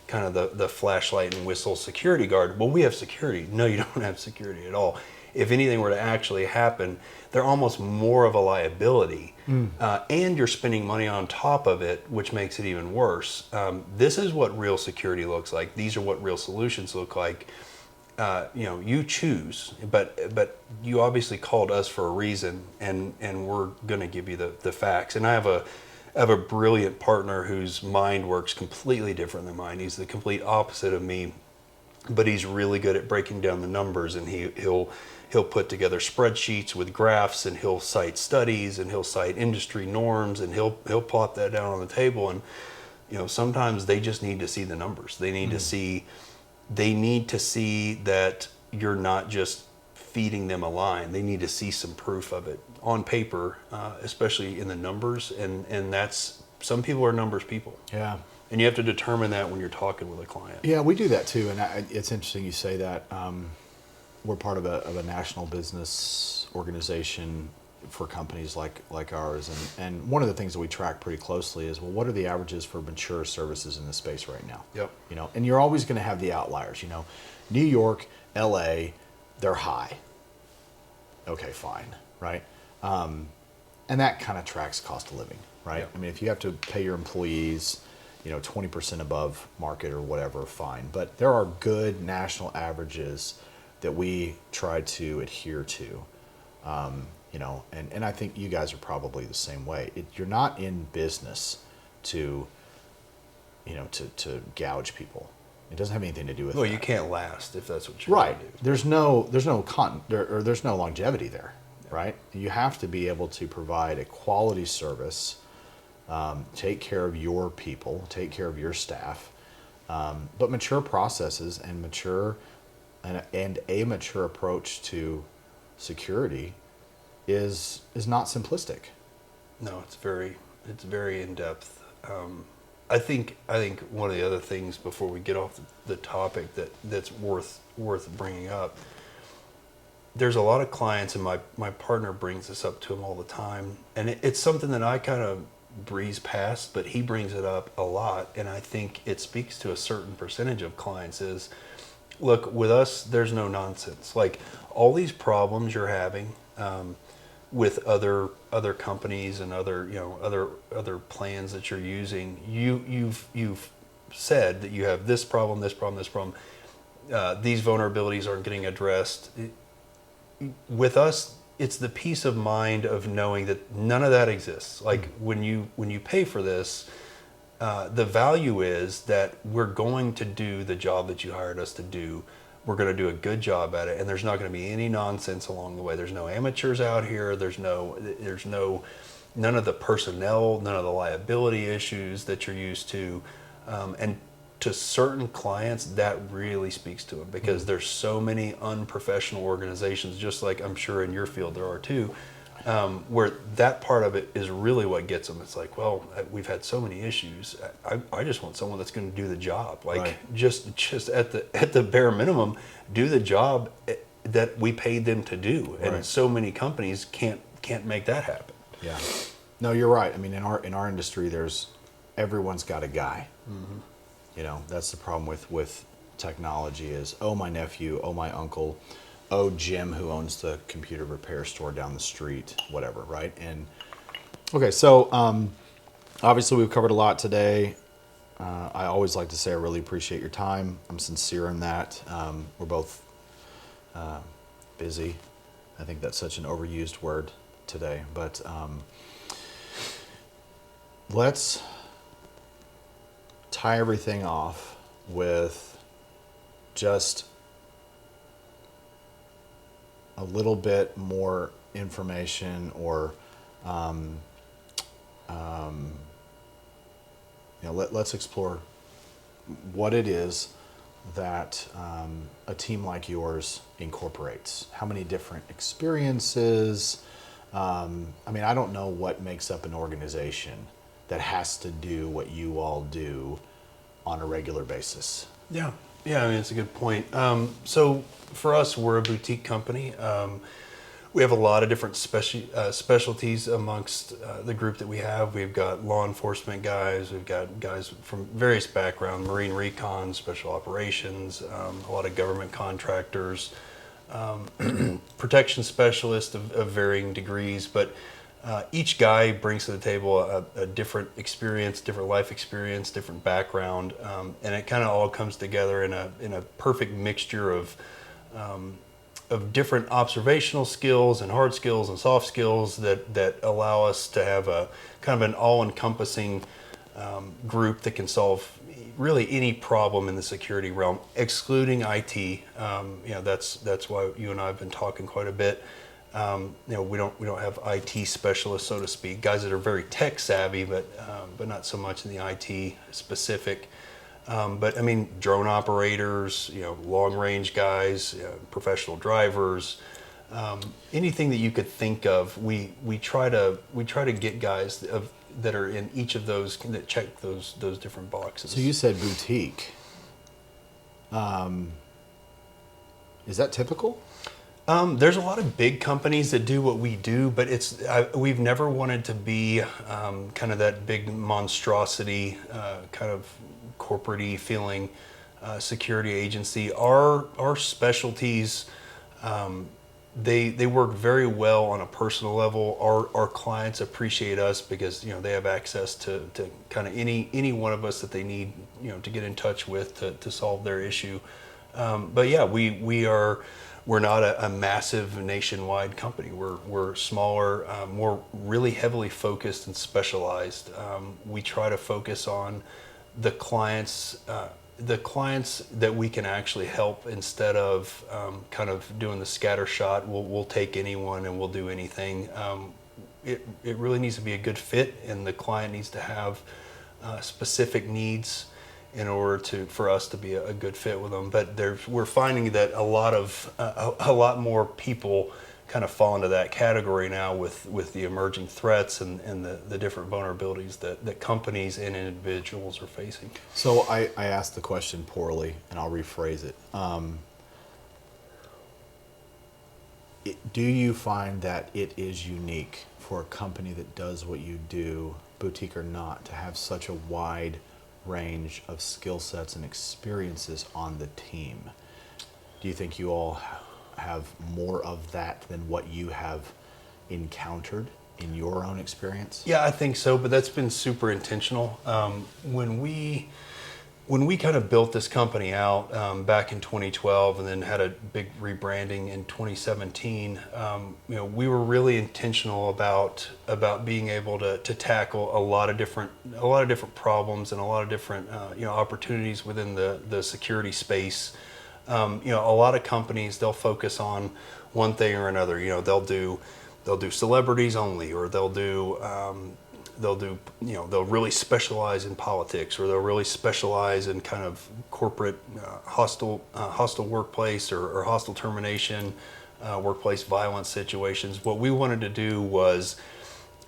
kind of the flashlight and whistle security guard. Well, we have security. No, you don't have security at all. If anything were to actually happen, they're almost more of a liability, and you're spending money on top of it, which makes it even worse. This is what real security looks like. These are what real solutions look like. You choose, but you obviously called us for a reason, and we're going to give you the facts. And I have a brilliant partner whose mind works completely different than mine. He's the complete opposite of me, but he's really good at breaking down the numbers, and he'll put together spreadsheets with graphs, and he'll cite studies, and he'll cite industry norms, and he'll plot that down on the table. And sometimes they just need to see the numbers. They need to see. They need to see that you're not just feeding them a line. They need to see some proof of it on paper, especially in the numbers. And that's, some people are numbers people. Yeah. And you have to determine that when you're talking with a client. Yeah, we do that too. And it's interesting you say that. We're part of a national business organization for companies like ours. And one of the things that we track pretty closely is, well, what are the averages for mature services in the space right now? Yep. And you're always going to have the outliers. New York, LA, they're high. Okay, fine, right? And that kind of tracks cost of living, right? Yep. I mean, if you have to pay your employees, 20% above market or whatever, fine. But there are good national averages that we try to adhere to. And I think you guys are probably the same way. You're not in business to gouge people. It doesn't have anything to do with. Well, that. you can't last if that's what you're Right. going to do. There's no longevity there, right? You have to be able to provide a quality service, take care of your people, take care of your staff, but mature processes and a mature approach to security is not simplistic. No, it's very in depth. I think one of the other things before we get off the topic that's worth bringing up. There's a lot of clients, and my partner brings this up to him all the time, and it's something that I kind of breeze past, but he brings it up a lot, and I think it speaks to a certain percentage of clients. Is, look, with us, there's no nonsense. Like, all these problems you're having. With other companies and other plans that you're using, you've said that you have this problem. These vulnerabilities aren't getting addressed. With us, it's the peace of mind of knowing that none of that exists. Like, when you pay for this, the value is that we're going to do the job that you hired us to do. We're going to do a good job at it, and there's not going to be any nonsense along the way. There's no amateurs out here. There's none of the personnel, none of the liability issues that you're used to. And to certain clients, that really speaks to them, because there's so many unprofessional organizations, just like I'm sure in your field there are too, where that part of it is really what gets them. It's like, well, we've had so many issues. I just want someone that's going to do the job. Like, right. just at the bare minimum, do the job that we paid them to do. And Right. so many companies can't make that happen. Yeah. No, you're right. I mean, in our industry, everyone's got a guy. Mm-hmm. That's the problem with technology is, oh, my nephew, oh, my uncle, oh, Jim who owns the computer repair store down the street, whatever, right? And okay, so obviously we've covered a lot today. I always like to say I really appreciate your time. I'm sincere in that. We're both busy. I think that's such an overused word today, but let's tie everything off with just a little bit more information, or let's explore what it is that a team like yours incorporates. How many different experiences? I don't know what makes up an organization that has to do what you all do on a regular basis. Yeah, it's a good point. So for us, we're a boutique company. We have a lot of different specialties amongst the group that we have. We've got law enforcement guys. We've got guys from various backgrounds: Marine Recon, Special Operations, a lot of government contractors, protection specialists of varying degrees. But each guy brings to the table a different experience, different life experience, different background, and it kind of all comes together in a perfect mixture of different observational skills and hard skills and soft skills that allow us to have a kind of an all-encompassing group that can solve really any problem in the security realm, excluding IT. That's why you and I have been talking quite a bit. We don't have IT specialists, so to speak, guys that are very tech savvy, but not so much in the IT specific. But drone operators, long range guys, professional drivers, anything that you could think of, we try to get guys that are in each of those that check those different boxes. So you said boutique. Is that typical? There's a lot of big companies that do what we do, but we've never wanted to be kind of that big monstrosity, kind of corporate-y feeling security agency. Our specialties, they work very well on a personal level. Our clients appreciate us because they have access to kind of any one of us that they need to get in touch with to solve their issue. But yeah, we're not a massive nationwide company. We're smaller, more really heavily focused and specialized. We try to focus on the clients that we can actually help instead of kind of doing the scatter shot. We'll take anyone and we'll do anything. It really needs to be a good fit, and the client needs to have specific needs in order for us to be a good fit with them. But we're finding that a lot more people kind of fall into that category now with the emerging threats and the different vulnerabilities that companies and individuals are facing. So I asked the question poorly, and I'll rephrase it. Do you find that it is unique for a company that does what you do, boutique or not, to have such a wide range of skill sets and experiences on the team? Do you think you all have more of that than what you have encountered in your own experience? Yeah, I think so, but that's been super intentional. When we kind of built this company out back in 2012 and then had a big rebranding in 2017, we were really intentional about being able to tackle a lot of different problems and a lot of different opportunities within the security space. A lot of companies, they'll focus on one thing or another. They'll do celebrities only, or they'll really specialize in politics, or they'll really specialize in kind of corporate hostile workplace or hostile termination, workplace violence situations. What we wanted to do was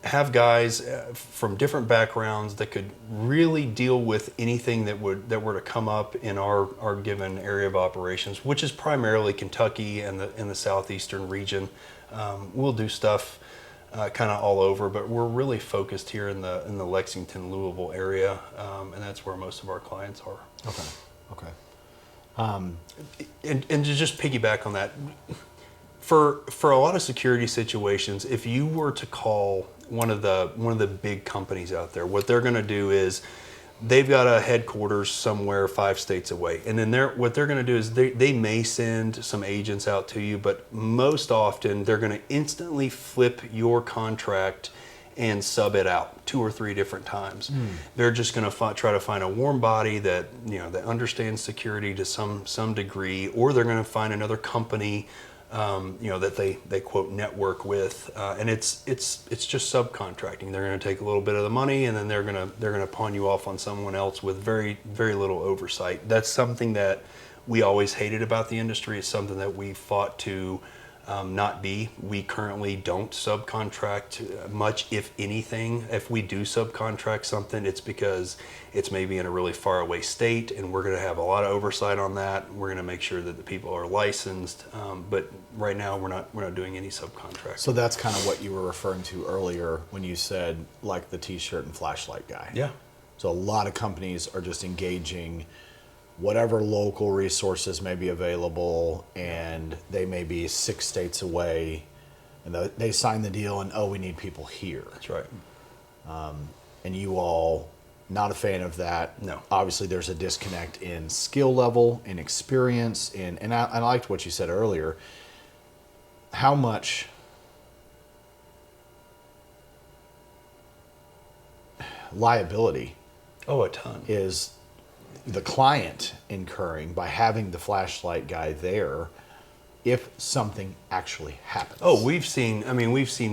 have guys from different backgrounds that could really deal with anything that were to come up in our given area of operations, which is primarily Kentucky and the southeastern region. We'll do stuff kind of all over, but we're really focused here in the Lexington, Louisville area, and that's where most of our clients are. Okay. And to just piggyback on that, for a lot of security situations, if you were to call one of the big companies out there, what they're going to do is they've got a headquarters somewhere 5 states away, and then what they're going to do is they may send some agents out to you, but most often they're going to instantly flip your contract and sub it out 2 or 3 different times. They're just going to try to find a warm body that that understands security to some degree, or they're going to find another company that they quote network with, and it's just subcontracting. They're going to take a little bit of the money, and then they're going to pawn you off on someone else with very very little oversight. That's something that we always hated about the industry. It's something that we fought to not be. We currently don't subcontract much, if anything. If we do subcontract something, it's because it's maybe in a really far away state, and we're going to have a lot of oversight on that. We're going to make sure that the people are licensed, but right now we're not doing any subcontract. So that's kind of what you were referring to earlier when you said like the t-shirt and flashlight guy. Yeah. So a lot of companies are just engaging whatever local resources may be available, and they may be 6 states away, and they sign the deal, and we need people here. That's right. And you all, not a fan of that. No. Obviously, there's a disconnect in skill level, in experience, and I liked what you said earlier. How much liability A ton. is the client incurring by having the flashlight guy there if something actually happens? Oh, we've seen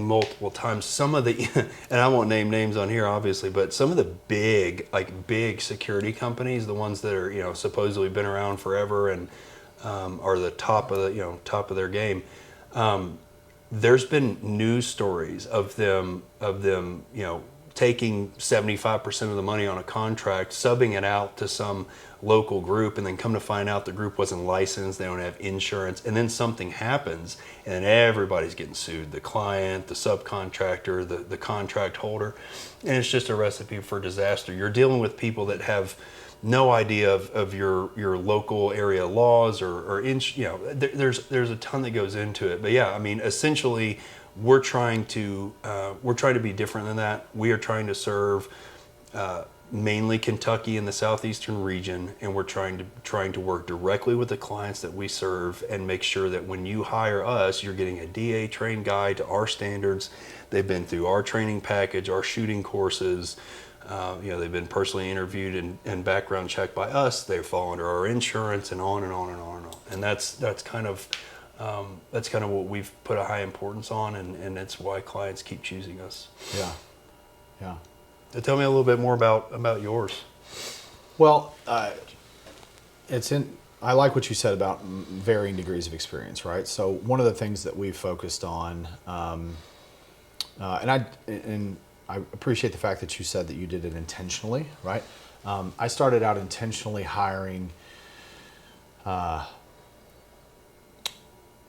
multiple times some of the, and I won't name names on here obviously, but some of the big security companies, the ones that are, supposedly been around forever and are the top of their game. There's been news stories of them, taking 75% of the money on a contract, subbing it out to some local group, and then come to find out the group wasn't licensed, they don't have insurance, and then something happens, and then everybody's getting sued. The client, the subcontractor, the contract holder, and it's just a recipe for disaster. You're dealing with people that have no idea of your local area laws there's a ton that goes into it. But yeah, essentially, we're trying to be different than that. We are trying to serve mainly Kentucky and the southeastern region, and we're trying to work directly with the clients that we serve and make sure that when you hire us, you're getting a DA trained guy to our standards. They've been through our training package, our shooting courses. They've been personally interviewed and background checked by us. They fall under our insurance, and on and on and on and on. And that's kind of what we've put a high importance on, and that's why clients keep choosing us. Yeah. So tell me a little bit more about yours. Well, I like what you said about varying degrees of experience, right? So one of the things that we've focused on, and I appreciate the fact that you said that you did it intentionally, right? I started out intentionally hiring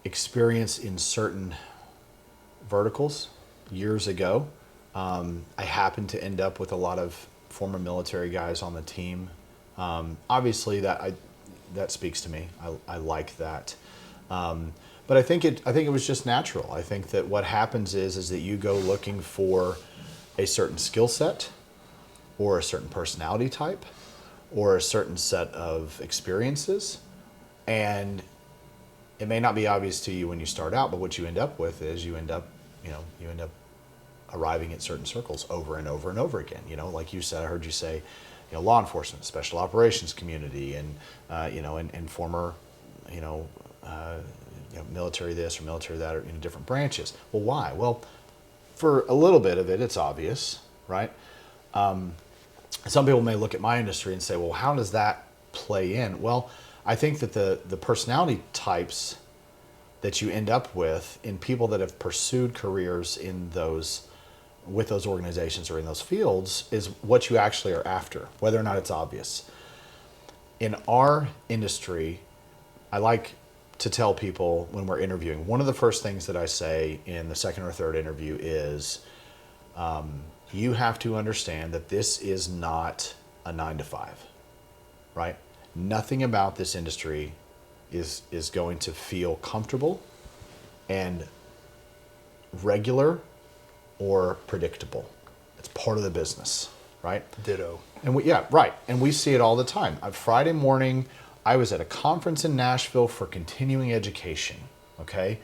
experience in certain verticals years ago. I happened to end up with a lot of former military guys on the team. Obviously, that speaks to me. I like that. But I think it was just natural. I think that what happens is that you go looking for a certain skill set, or a certain personality type, or a certain set of experiences, and it may not be obvious to you when you start out, but what you end up with is you end up arriving at certain circles over and over and over again. Like you said, I heard you say, law enforcement, special operations community, and and former, military this or military that, or different branches. Well, why? Well, for a little bit of it, it's obvious, right? Some people may look at my industry and say, well, how does that play in? Well, I think that the personality types that you end up with in people that have pursued careers with those organizations or in those fields is what you actually are after, whether or not it's obvious. In our industry, I like to tell people when we're interviewing, one of the first things that I say in the second or third interview is, you have to understand that this is not a 9 to 5, right? Nothing about this industry is going to feel comfortable and regular or predictable. It's part of the business, right? Ditto. And yeah, right. And we see it all the time. On Friday morning, I was at a conference in Nashville for continuing education. Okay.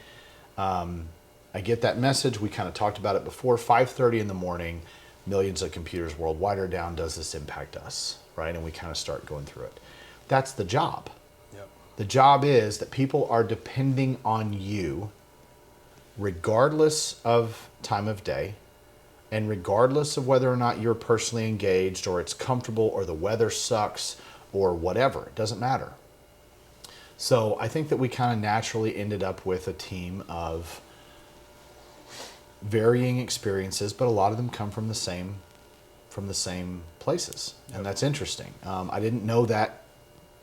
I get that message. We kind of talked about it before. 5:30 in the morning, millions of computers worldwide are down. Does this impact us? Right. And we kind of start going through it. That's the job. Yep. The job is that people are depending on you regardless of time of day and regardless of whether or not you're personally engaged or it's comfortable or the weather sucks or whatever. It doesn't matter. So I think that we kind of naturally ended up with a team of varying experiences, but a lot of them come from the same places. And that's interesting. I didn't know that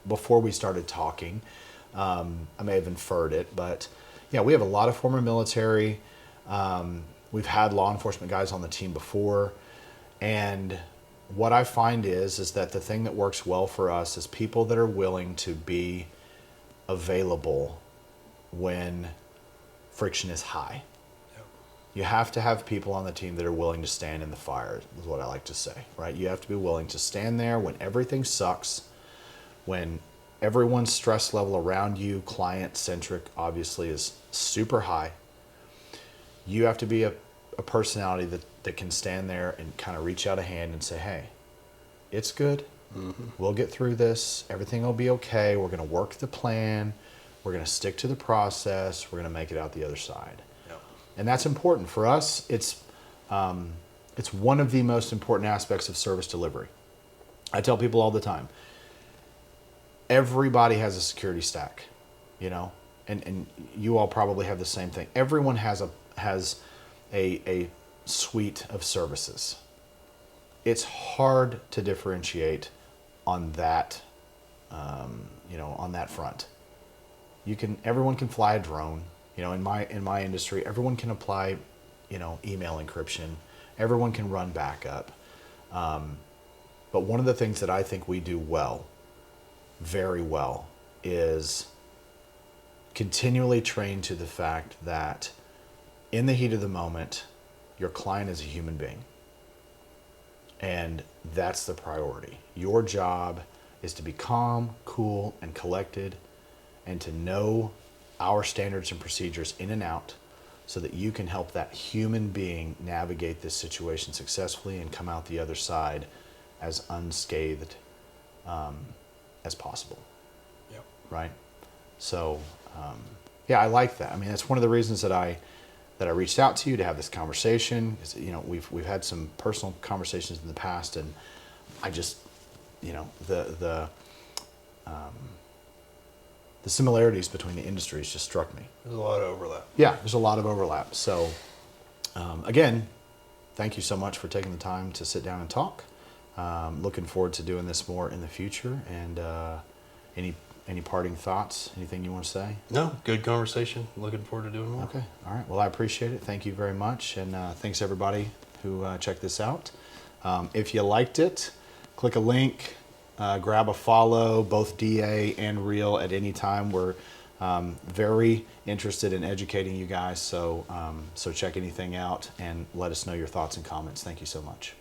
before we started talking. I may have inferred it, but yeah, we have a lot of former military. We've had law enforcement guys on the team before. And what I find is that the thing that works well for us is people that are willing to be available when friction is high. Yep. You have to have people on the team that are willing to stand in the fire, is what I like to say, right? You have to be willing to stand there when everything sucks, when everyone's stress level around you, client-centric, obviously, is super high. You have to be a personality that can stand there and kind of reach out a hand and say, hey, it's good. Mm-hmm. We'll get through this. Everything will be okay. We're going to work the plan. We're going to stick to the process. We're going to make it out the other side. Yep. And that's important. For us, it's one of the most important aspects of service delivery. I tell people all the time, everybody has a security stack, you know, and you all probably have the same thing. Everyone has a suite of services. It's hard to differentiate on that, on that front. Everyone can fly a drone. You know, in my industry, everyone can apply, email encryption. Everyone can run backup. But one of the things that I think we do well, very well, is continually train to the fact that in the heat of the moment, your client is a human being. And that's the priority. Your job is to be calm, cool, and collected, and to know our standards and procedures in and out so that you can help that human being navigate this situation successfully and come out the other side as unscathed as possible. Yep. Right? So, I like that. I mean, that's one of the reasons that I reached out to you to have this conversation. We've had some personal conversations in the past, and I just, the similarities between the industries just struck me. There's a lot of overlap. Yeah, there's a lot of overlap. So, again, thank you so much for taking the time to sit down and talk. Looking forward to doing this more in the future. And any parting thoughts? Anything you want to say? No, good conversation. Looking forward to doing more. Okay. All right. Well, I appreciate it. Thank you very much. And thanks everybody who checked this out. If you liked it, click a link, grab a follow, both DA and Real at any time. We're very interested in educating you guys. So check anything out and let us know your thoughts and comments. Thank you so much.